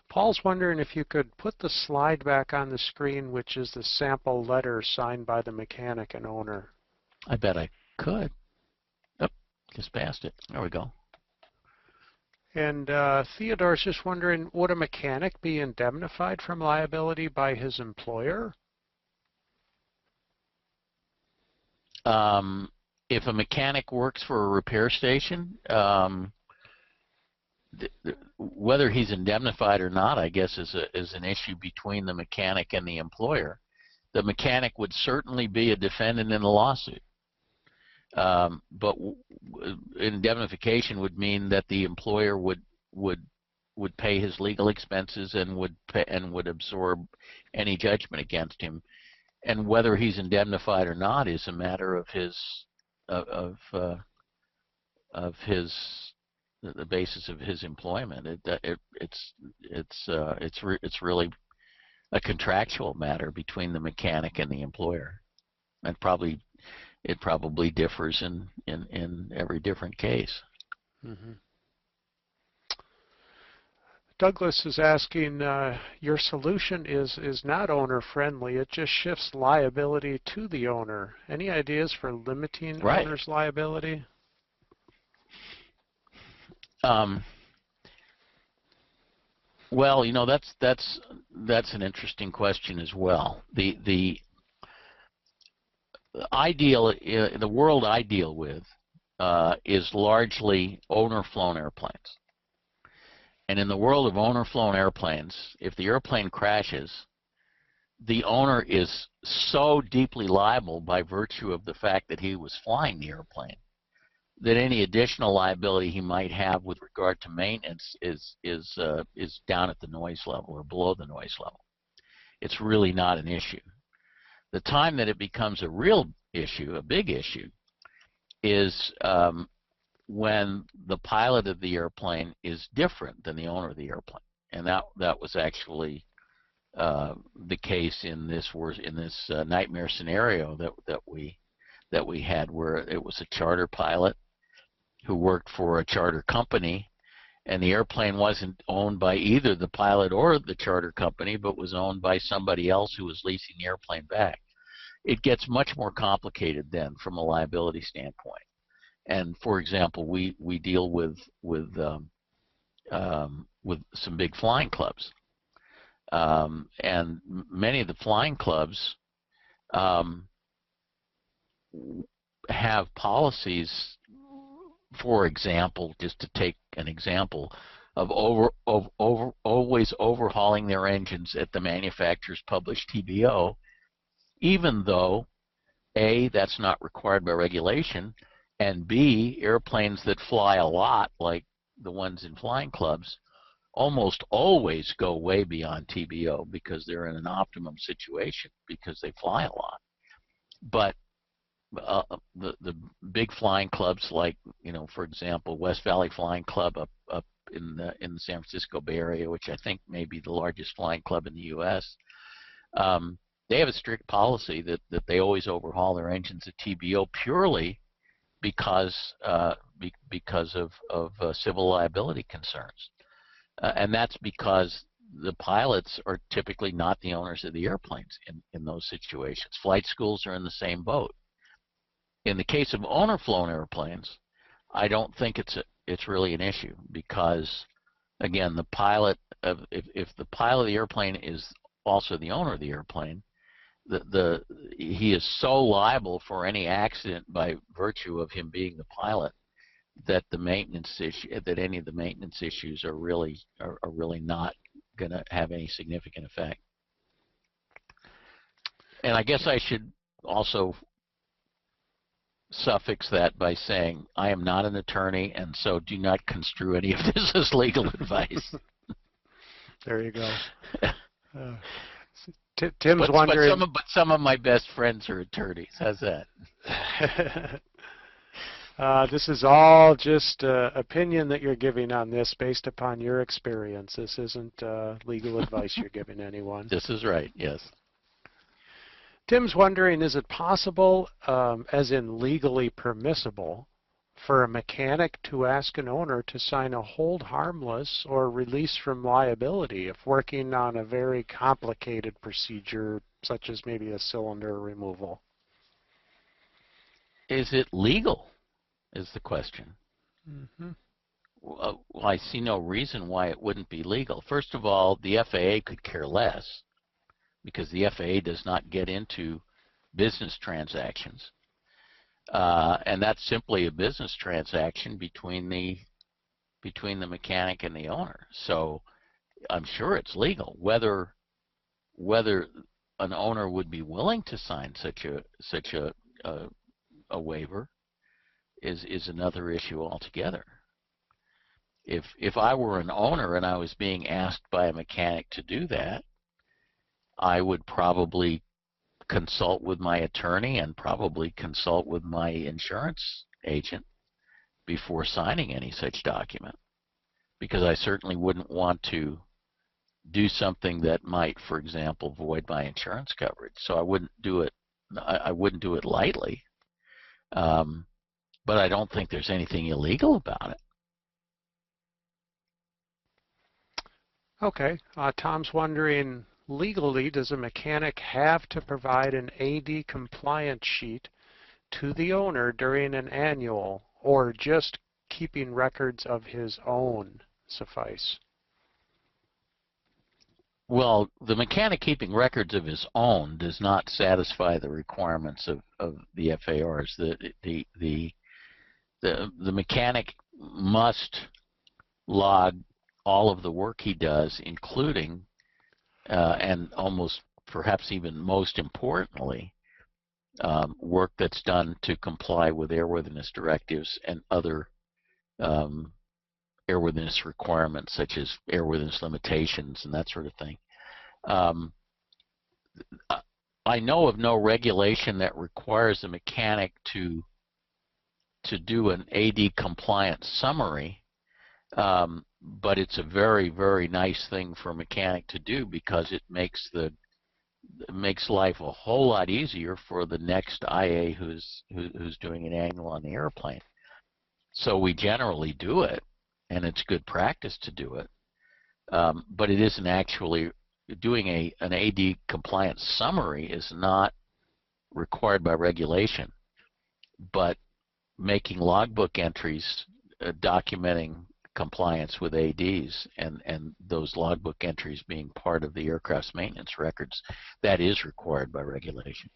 Speaker 1: Paul's wondering if you could put the slide back on the screen, which is the sample letter signed by the mechanic and owner.
Speaker 2: I bet I could. Oh, just passed it. There we go.
Speaker 1: And Theodore's just wondering, would a mechanic be indemnified from liability by his employer?
Speaker 2: If a mechanic works for a repair station, whether he's indemnified or not, I guess, is an issue between the mechanic and the employer. The mechanic would certainly be a defendant in a lawsuit. But indemnification would mean that the employer would pay his legal expenses and would absorb any judgment against him. And whether he's indemnified or not is a matter of the basis of his employment. It's really a contractual matter between the mechanic and the employer, and it probably differs in every different case.
Speaker 1: Mm-hmm. Douglas is asking, your solution is not owner friendly, it just shifts liability to the owner. Any ideas for limiting owner's liability?
Speaker 2: Well, you know, that's an interesting question as well. The world I deal with is largely owner-flown airplanes. And in the world of owner-flown airplanes, if the airplane crashes, the owner is so deeply liable by virtue of the fact that he was flying the airplane that any additional liability he might have with regard to maintenance is down at the noise level or below the noise level. It's really not an issue. The time that it becomes a real issue, a big issue, is when the pilot of the airplane is different than the owner of the airplane, and that was actually the case in this nightmare scenario that we had, where it was a charter pilot who worked for a charter company, and the airplane wasn't owned by either the pilot or the charter company, but was owned by somebody else who was leasing the airplane back. It gets much more complicated then from a liability standpoint. And for example, we deal with some big flying clubs, and many of the flying clubs have policies. For example, just to take an example, of always overhauling their engines at the manufacturer's published TBO, even though A, that's not required by regulation, and B, airplanes that fly a lot, like the ones in flying clubs, almost always go way beyond TBO because they're in an optimum situation because they fly a lot. But the big flying clubs, like, you know, for example, West Valley Flying Club up in the San Francisco Bay Area, which I think may be the largest flying club in the U.S., they have a strict policy that they always overhaul their engines at TBO purely because of civil liability concerns, and that's because the pilots are typically not the owners of the airplanes in those situations. Flight schools are in the same boat. In the case of owner-flown airplanes, I don't think it's really an issue because, again, the pilot if the pilot of the airplane is also the owner of the airplane, he is so liable for any accident by virtue of him being the pilot that any of the maintenance issues are really not going to have any significant effect. And I guess I should also suffix that by saying I am not an attorney, and so do not construe any of this as legal advice. There you go.
Speaker 1: Tim's wondering.
Speaker 2: But some of my best friends are attorneys. How's that?
Speaker 1: This is all just opinion that you're giving on this based upon your experience. This isn't legal advice you're giving anyone.
Speaker 2: This is right, yes.
Speaker 1: Tim's wondering, is it possible, as in legally permissible, for a mechanic to ask an owner to sign a hold harmless or release from liability if working on a very complicated procedure, such as maybe a cylinder removal?
Speaker 2: Is it legal, is the question.
Speaker 1: Mm-hmm.
Speaker 2: Well, I see no reason why it wouldn't be legal. First of all, the FAA could care less because the FAA does not get into business transactions. And that's simply a business transaction between the mechanic and the owner. So I'm sure it's legal. Whether an owner would be willing to sign such a waiver is another issue altogether. If I were an owner and I was being asked by a mechanic to do that, I would probably consult with my attorney and probably consult with my insurance agent before signing any such document, because I certainly wouldn't want to do something that might, for example, void my insurance coverage. So I wouldn't do it. I wouldn't do it lightly. But I don't think there's anything illegal about it.
Speaker 1: Okay. Tom's wondering, legally, does a mechanic have to provide an AD compliance sheet to the owner during an annual, or just keeping records of his own suffice?
Speaker 2: Well, the mechanic keeping records of his own does not satisfy the requirements of the FARs. The mechanic must log all of the work he does, including and almost perhaps even most importantly, work that's done to comply with airworthiness directives and other airworthiness requirements, such as airworthiness limitations and that sort of thing. I know of no regulation that requires a mechanic to do an AD compliance summary, but it's a very, very nice thing for a mechanic to do, because it makes life a whole lot easier for the next IA who's doing an annual on the airplane. So we generally do it, and it's good practice to do it, but it isn't actually doing an AD compliance summary is not required by regulation, but making logbook entries documenting compliance with ADs and those logbook entries being part of the aircraft's maintenance records, that is required by regulation.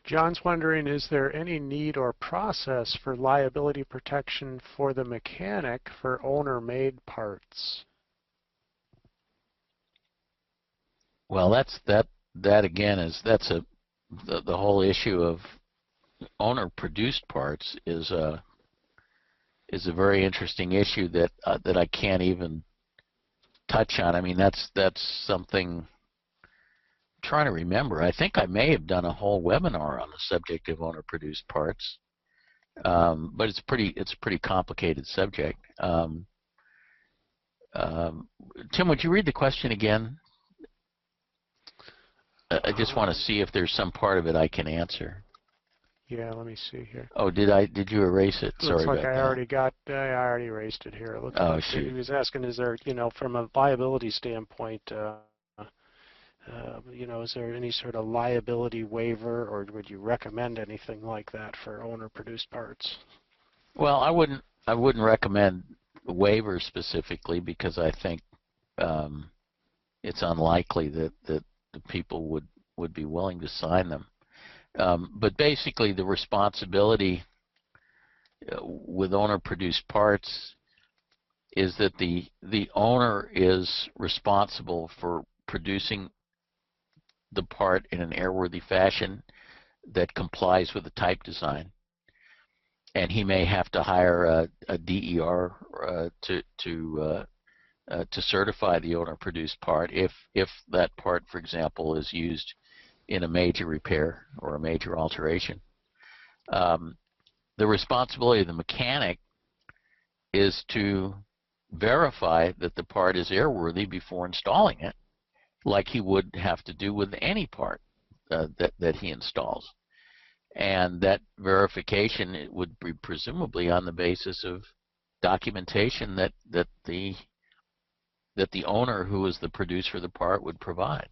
Speaker 1: John's wondering, is there any need or process for liability protection for the mechanic for owner-made parts?
Speaker 2: Well, that again that's the whole issue of owner-produced parts is a very interesting issue that I can't even touch on. I mean, that's something I'm trying to remember. I think I may have done a whole webinar on the subject of owner-produced parts, but it's a pretty complicated subject. Tim, would you read the question again? I just want to see if there's some part of it I can answer.
Speaker 1: Yeah, let me see here.
Speaker 2: Oh, did you erase it? Sorry about that.
Speaker 1: I already erased it here. It looks
Speaker 2: oh,
Speaker 1: like
Speaker 2: shoot.
Speaker 1: he was asking, is there, from a liability standpoint, is there any sort of liability waiver, or would you recommend anything like that for owner-produced parts?
Speaker 2: Well, I wouldn't recommend waivers specifically, because I think it's unlikely that the people would be willing to sign them. But basically, the responsibility with owner-produced parts is that the owner is responsible for producing the part in an airworthy fashion that complies with the type design, and he may have to hire a DER to certify the owner-produced part if that part, for example, is used in a major repair or a major alteration. The responsibility of the mechanic is to verify that the part is airworthy before installing it, like he would have to do with any part that he installs. And that verification would be presumably on the basis of documentation that the owner, who is the producer of the part, would provide.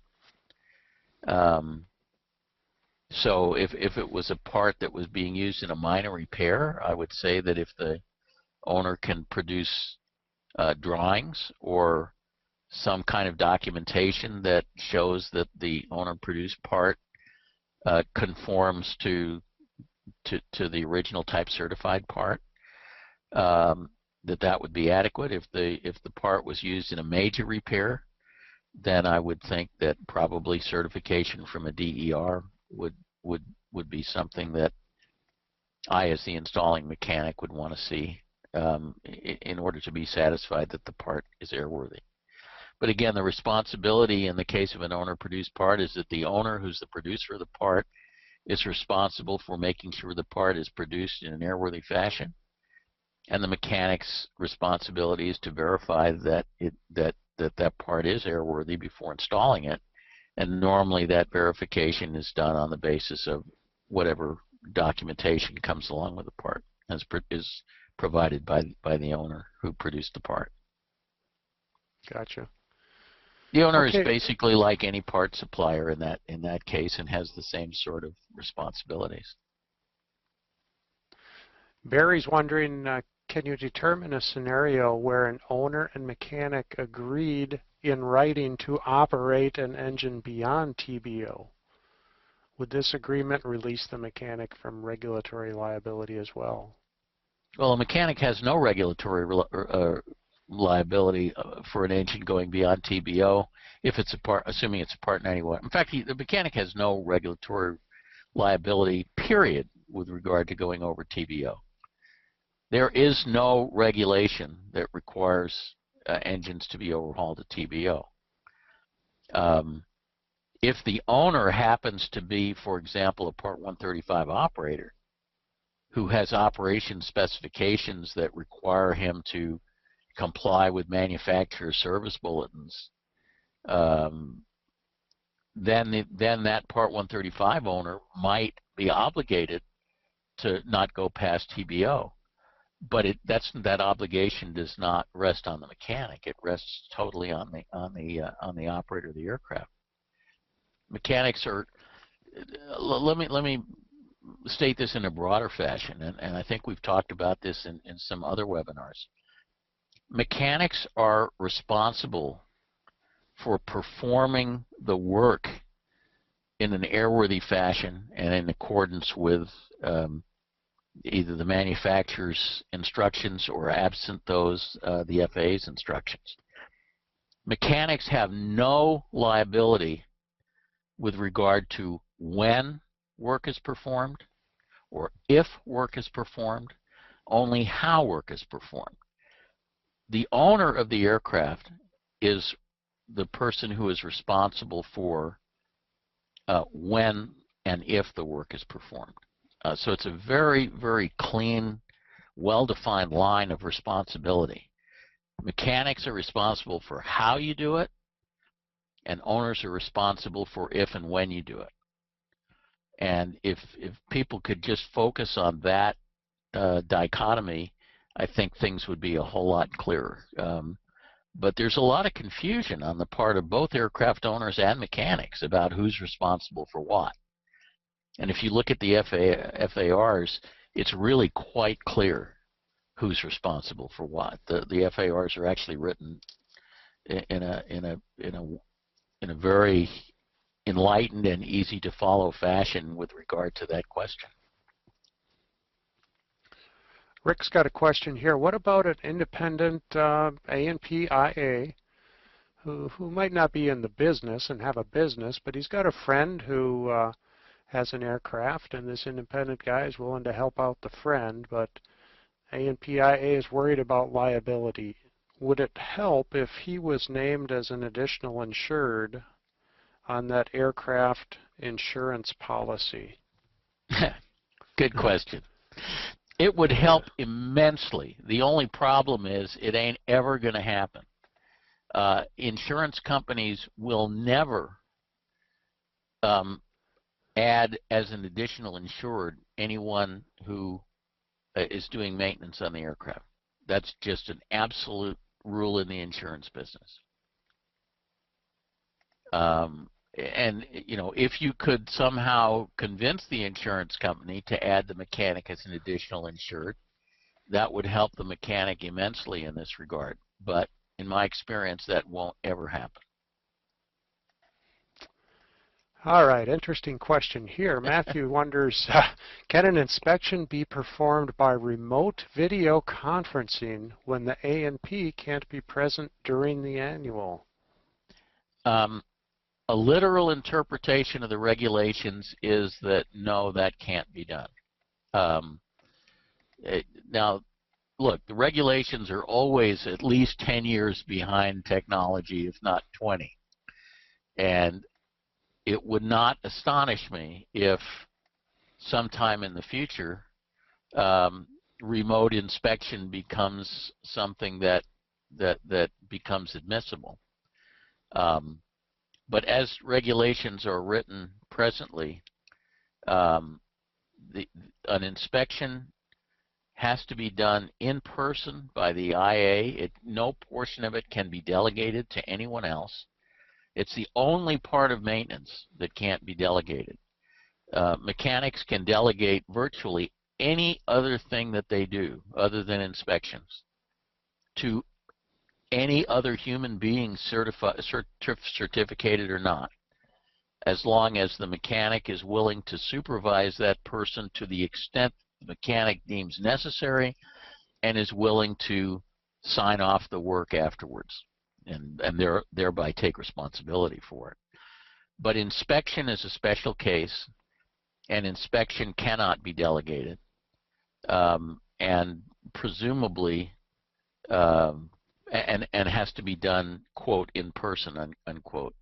Speaker 2: So if it was a part that was being used in a minor repair, I would say that if the owner can produce drawings or some kind of documentation that shows that the owner produced part conforms to the original type certified part, that would be adequate. If the part was used in a major repair, then I would think that probably certification from a DER would be something that I, as the installing mechanic, would want to see in order to be satisfied that the part is airworthy. But again, the responsibility in the case of an owner-produced part is that the owner, who's the producer of the part, is responsible for making sure the part is produced in an airworthy fashion, and the mechanic's responsibility is to verify that that part is airworthy before installing it. And normally that verification is done on the basis of whatever documentation comes along with the part, as is provided by the owner who produced the part.
Speaker 1: Gotcha.
Speaker 2: The owner is basically like any part supplier in that case, and has the same sort of responsibilities.
Speaker 1: Barry's wondering, can you determine a scenario where an owner and mechanic agreed in writing to operate an engine beyond TBO? Would this agreement release the mechanic from regulatory liability as well?
Speaker 2: Well, a mechanic has no regulatory liability for an engine going beyond TBO if it's a part, assuming it's a Part 91. In fact, the mechanic has no regulatory liability, period, with regard to going over TBO. There is no regulation that requires engines to be overhauled at TBO. If the owner happens to be, for example, a Part 135 operator who has operation specifications that require him to comply with manufacturer service bulletins, then that Part 135 owner might be obligated to not go past TBO. But that obligation does not rest on the mechanic. It rests totally on the operator of the aircraft. Mechanics are. Let me state this in a broader fashion, and I think we've talked about this in some other webinars. Mechanics are responsible for performing the work in an airworthy fashion and in accordance with either the manufacturer's instructions or, absent those, the FAA's instructions. Mechanics have no liability with regard to when work is performed or if work is performed, only how work is performed. The owner of the aircraft is the person who is responsible for when and if the work is performed. So it's a very, very clean, well-defined line of responsibility. Mechanics are responsible for how you do it, and owners are responsible for if and when you do it. And if people could just focus on that dichotomy, I think things would be a whole lot clearer. But there's a lot of confusion on the part of both aircraft owners and mechanics about who's responsible for what. And if you look at the FARs, it's really quite clear who's responsible for what. The FARs are actually written in a very enlightened and easy to follow fashion with regard to that question.
Speaker 1: Rick's got a question here. What about an independent A&P IA who might not be in the business and have a business, but he's got a friend who has an aircraft, and this independent guy is willing to help out the friend, but A&P IA is worried about liability. Would it help if he was named as an additional insured on that aircraft insurance policy?
Speaker 2: Good question. It would help immensely. The only problem is it ain't ever going to happen. Insurance companies will never add as an additional insured anyone who is doing maintenance on the aircraft. That's just an absolute rule in the insurance business. and you know, if you could somehow convince the insurance company to add the mechanic as an additional insured, that would help the mechanic immensely in this regard. But in my experience, that won't ever happen.
Speaker 1: All right, interesting question here. Matthew wonders, can an inspection be performed by remote video conferencing when the A&P can't be present during the annual?
Speaker 2: A literal interpretation of the regulations is that no, that can't be done. Now, look, the regulations are always at least 10 years behind technology, if not 20. And it would not astonish me if sometime in the future remote inspection becomes something that becomes admissible. But as regulations are written presently, an inspection has to be done in person by the IA. No portion of it can be delegated to anyone else. It's the only part of maintenance that can't be delegated. Mechanics can delegate virtually any other thing that they do other than inspections to any other human being, certificated or not, as long as the mechanic is willing to supervise that person to the extent the mechanic deems necessary and is willing to sign off the work afterwards and thereby take responsibility for it. But inspection is a special case, and inspection cannot be delegated, and presumably and has to be done, quote, in person, unquote.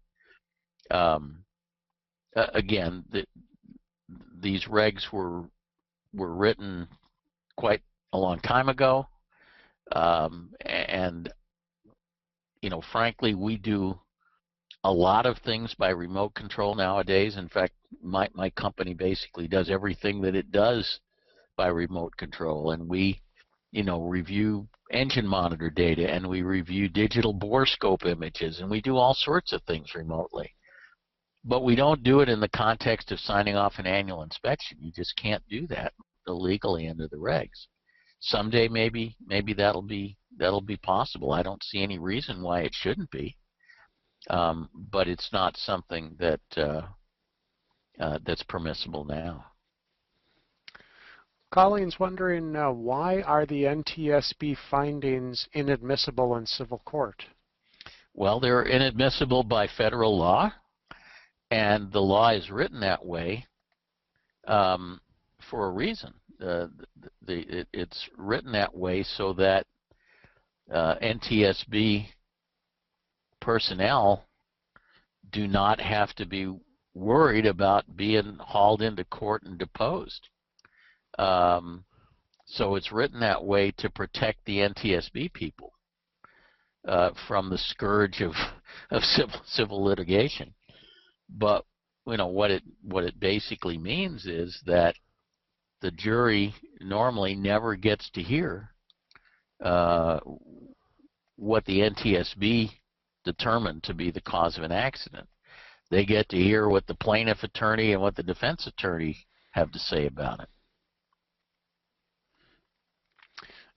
Speaker 2: Again, these regs were written quite a long time ago, and you know, frankly, we do a lot of things by remote control nowadays. In fact, my company basically does everything that it does by remote control, and we, you know, review engine monitor data, and we review digital bore scope images, and we do all sorts of things remotely. But we don't do it in the context of signing off an annual inspection. You just can't do that illegally under the regs. Someday maybe that'll be possible. I don't see any reason why it shouldn't be, but it's not something that that's permissible now.
Speaker 1: Colleen's wondering why are the NTSB findings inadmissible in civil court?
Speaker 2: Well, they're inadmissible by federal law, and the law is written that way for a reason. It's written that way so that NTSB personnel do not have to be worried about being hauled into court and deposed. So it's written that way to protect the NTSB people from the scourge of civil litigation. But you know what it basically means is that the jury normally never gets to hear what the NTSB determined to be the cause of an accident. They get to hear what the plaintiff attorney and what the defense attorney have to say about it.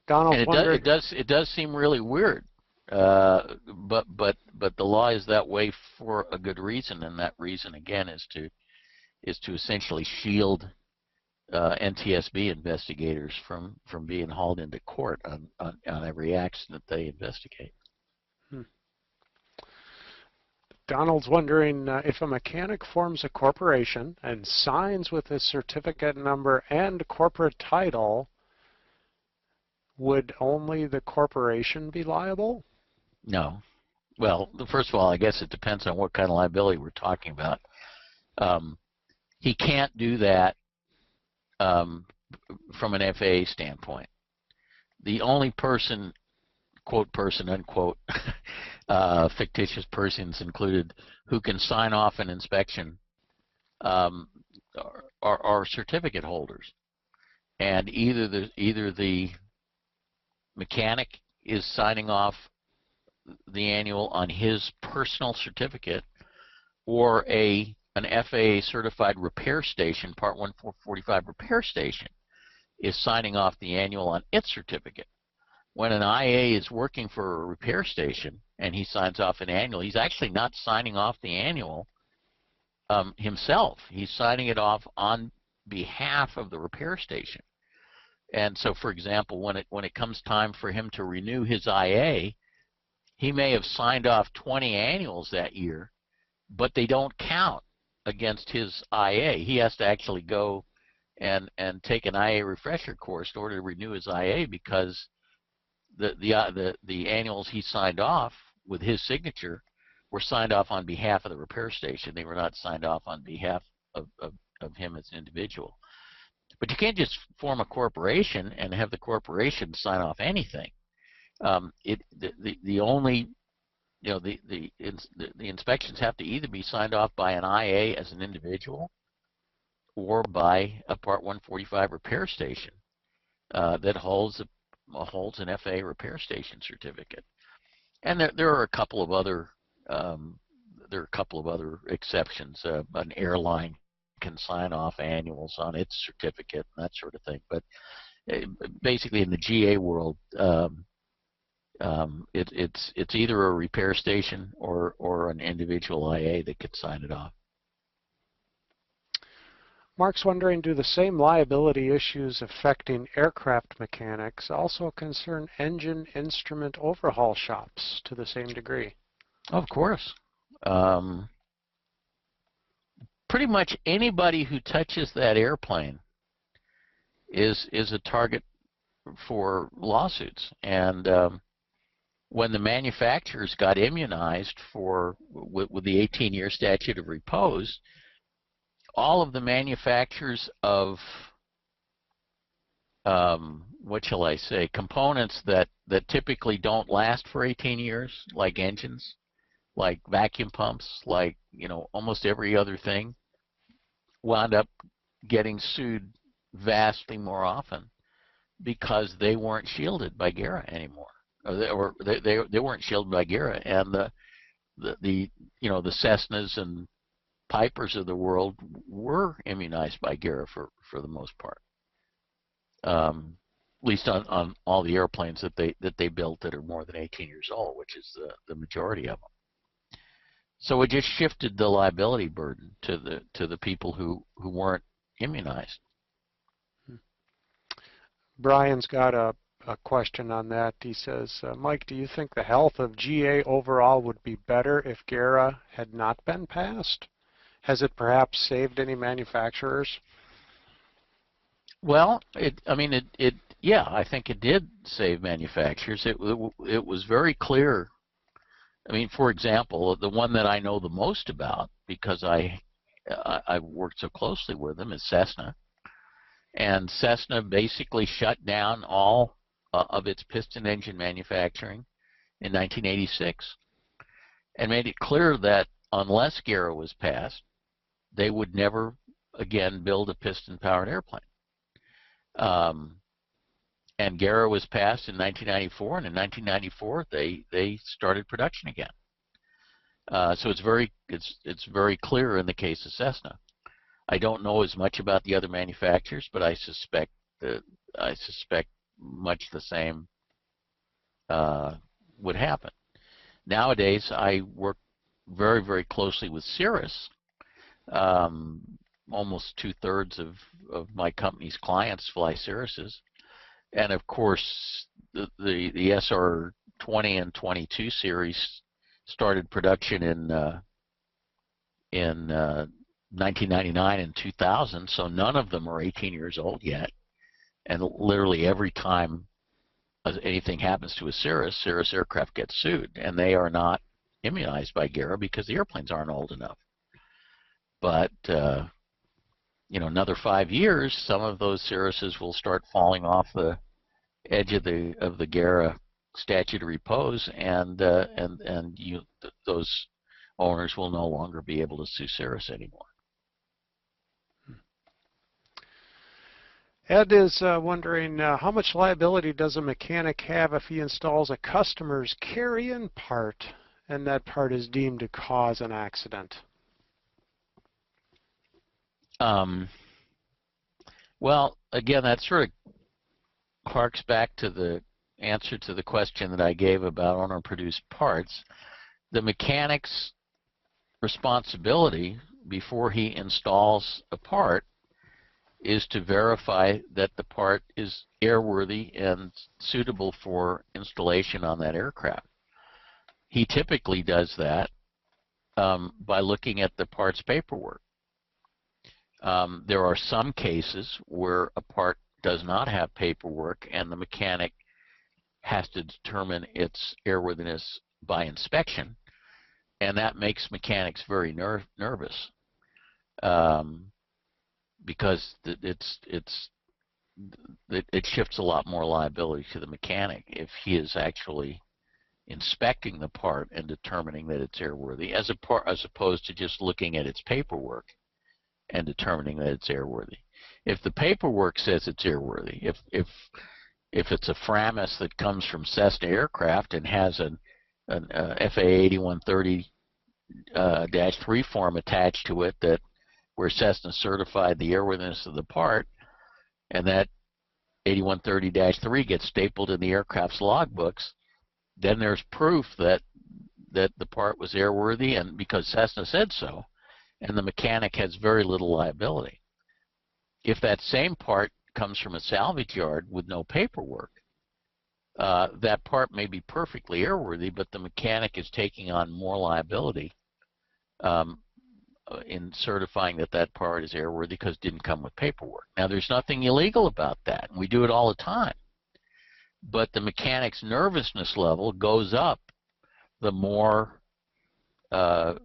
Speaker 1: Donald,
Speaker 2: and it does seem really weird, but the law is that way for a good reason, and that reason again is to essentially shield NTSB investigators from being hauled into court on every accident they investigate.
Speaker 1: Donald's wondering if a mechanic forms a corporation and signs with his certificate number and corporate title, would only the corporation be liable?
Speaker 2: No. Well, first of all, I guess it depends on what kind of liability we're talking about. He can't do that from an FAA standpoint. The only person, quote, person, unquote, fictitious persons included, who can sign off an inspection are certificate holders. And either the mechanic is signing off the annual on his personal certificate, or an FAA certified repair station, Part 1445 repair station, is signing off the annual on its certificate. When an IA is working for a repair station and he signs off an annual, he's actually not signing off the annual himself. He's signing it off on behalf of the repair station. And so, for example, when it comes time for him to renew his IA, he may have signed off 20 annuals that year, but they don't count against his IA. He has to actually go and take an IA refresher course in order to renew his IA, because the annuals he signed off with his signature were signed off on behalf of the repair station. They were not signed off on behalf of him as an individual. But you can't just form a corporation and have the corporation sign off anything. The only, you know, the inspections have to either be signed off by an IA as an individual or by a Part 145 repair station that holds an FAA repair station certificate. And there are a couple of other exceptions. An airline can sign off annuals on its certificate and that sort of thing. But basically, in the GA world, it's either a repair station or an individual IA that could sign it off.
Speaker 1: Mark's wondering, do the same liability issues affecting aircraft mechanics also concern engine instrument overhaul shops to the same degree?
Speaker 2: Of course. Pretty much anybody who touches that airplane is a target for lawsuits. And when the manufacturers got immunized with the 18-year statute of repose, all of the manufacturers of what shall I say, components that typically don't last for 18 years, like engines, like vacuum pumps, like, you know, almost every other thing, wound up getting sued vastly more often because they weren't shielded by GERA anymore, or they weren't shielded by GERA, and the you know, the Cessnas and Pipers of the world were immunized by GERA for the most part, at least on all the airplanes that they built that are more than 18 years old, which is the majority of them. So it just shifted the liability burden to the people who weren't immunized.
Speaker 1: Brian's got a question on that. He says, Mike, do you think the health of GA overall would be better if GERA had not been passed? Has it perhaps saved any manufacturers?
Speaker 2: Well, yeah, I think it did save manufacturers. It was very clear. I mean, for example, the one that I know the most about, because I've worked so closely with them, is Cessna. And Cessna basically shut down all of its piston engine manufacturing in 1986 and made it clear that unless GERA was passed, they would never again build a piston-powered airplane. And GERA was passed in 1994, and in 1994 they started production again. So it's very clear in the case of Cessna. I don't know as much about the other manufacturers, but I suspect much the same would happen. Nowadays, I work very, very closely with Cirrus. Almost 2/3 of my company's clients fly Cirruses. And of course, the SR-20 and 22 series started production in 1999 and 2000, so none of them are 18 years old yet. And literally every time anything happens to a Cirrus aircraft gets sued, and they are not immunized by GERA because the airplanes aren't old enough. But you know, another 5 years, some of those Cirruses will start falling off the edge of the GERA statute of repose, and those owners will no longer be able to sue Cirrus anymore.
Speaker 1: Ed is wondering, how much liability does a mechanic have if he installs a customer's carry-in part and that part is deemed to cause an accident?
Speaker 2: Well, again, that sort of harks back to the answer to the question that I gave about owner-produced parts. The mechanic's responsibility before he installs a part is to verify that the part is airworthy and suitable for installation on that aircraft. He typically does that by looking at the part's paperwork. There are some cases where a part does not have paperwork and the mechanic has to determine its airworthiness by inspection, and that makes mechanics very nervous because it shifts a lot more liability to the mechanic if he is actually inspecting the part and determining that it's airworthy, as opposed to just looking at its paperwork and determining that it's airworthy. If the paperwork says it's airworthy, if it's a Framus that comes from Cessna Aircraft and has an FAA 8130-3 form attached to it that where Cessna certified the airworthiness of the part, and that 8130-3 gets stapled in the aircraft's logbooks, then there's proof that the part was airworthy, and because Cessna said so, and the mechanic has very little liability. If that same part comes from a salvage yard with no paperwork, that part may be perfectly airworthy, but the mechanic is taking on more liability in certifying that that part is airworthy because it didn't come with paperwork. Now, there's nothing illegal about that, and we do it all the time. But the mechanic's nervousness level goes up the more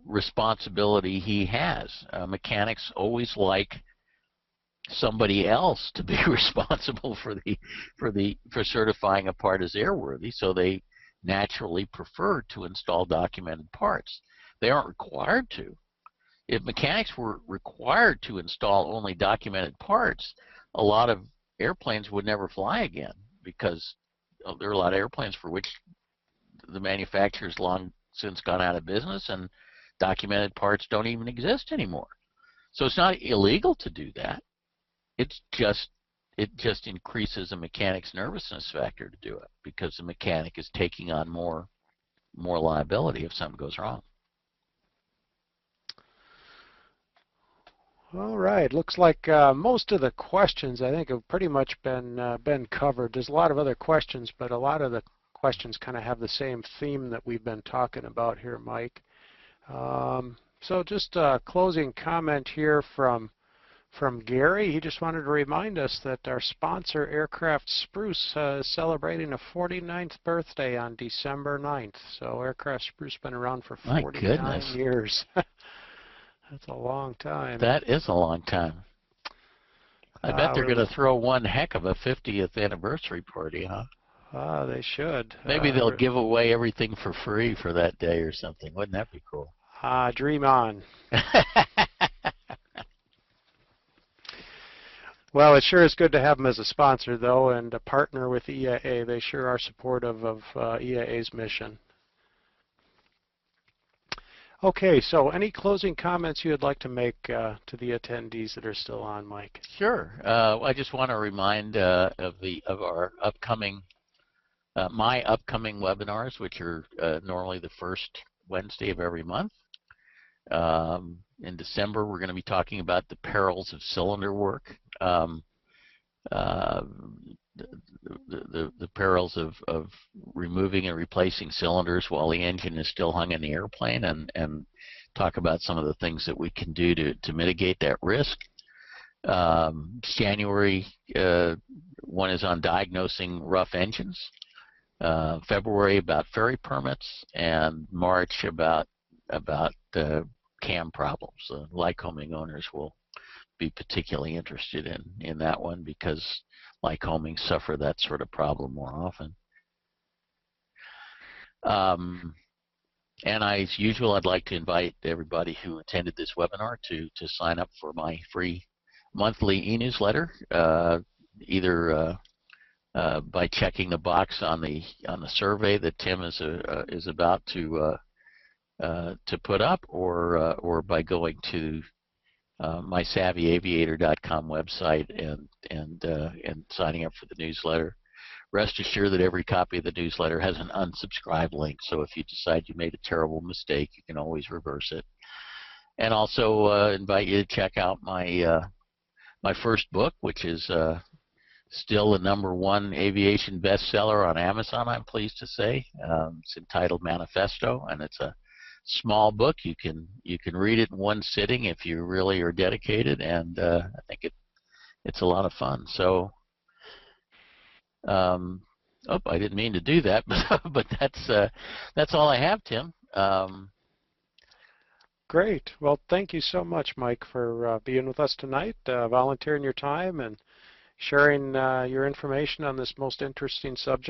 Speaker 2: responsibility he has. Mechanics always like somebody else to be responsible for certifying a part as airworthy, so they naturally prefer to install documented parts. They aren't required to. If mechanics were required to install only documented parts, a lot of airplanes would never fly again, because there are a lot of airplanes for which the manufacturer's long since gone out of business and documented parts don't even exist anymore. So it's not illegal to do that. It just increases a mechanic's nervousness factor to do it, because the mechanic is taking on more liability if something goes wrong.
Speaker 1: All right. Looks like most of the questions, I think, have pretty much been covered. There's a lot of other questions, but a lot of the questions kind of have the same theme that we've been talking about here, Mike. So just a closing comment here from Gary. He just wanted to remind us that our sponsor, Aircraft Spruce, is celebrating a 49th birthday on December 9th. So Aircraft Spruce has been around for 49 years. That's a long time.
Speaker 2: That is a long time. I bet they're going to throw one heck of a 50th anniversary party, huh?
Speaker 1: They should.
Speaker 2: Maybe they'll give away everything for free for that day or something. Wouldn't that be cool?
Speaker 1: Dream on. Well, it sure is good to have them as a sponsor, though, and a partner with EAA. They sure are supportive of EAA's mission. Okay, so any closing comments you would like to make to the attendees that are still on, Mike?
Speaker 2: Sure. I just want to remind of our upcoming, my upcoming webinars, which are normally the first Wednesday of every month. In December, we're going to be talking about the perils of cylinder work, the perils of removing and replacing cylinders while the engine is still hung in the airplane, and talk about some of the things that we can do to mitigate that risk. January, one is on diagnosing rough engines. February about ferry permits, and March about cam problems. Lycoming owners will be particularly interested in that one, because Lycoming suffer that sort of problem more often. And as usual, I'd like to invite everybody who attended this webinar to sign up for my free monthly e-newsletter, either by checking the box on the survey that Tim is about to put up, or by going to my savvyaviator.com website and signing up for the newsletter. Rest assured that every copy of the newsletter has an unsubscribe link, so if you decide you made a terrible mistake, you can always reverse it. And also invite you to check out my my first book, which is still the #1 aviation bestseller on Amazon, I'm pleased to say. It's entitled Manifesto, and it's a small book. You can read it in one sitting if you really are dedicated, and I think it's a lot of fun. So, oh, I didn't mean to do that, but that's all I have, Tim.
Speaker 1: Great. Well, thank you so much, Mike, for being with us tonight, volunteering your time and sharing your information on this most interesting subject.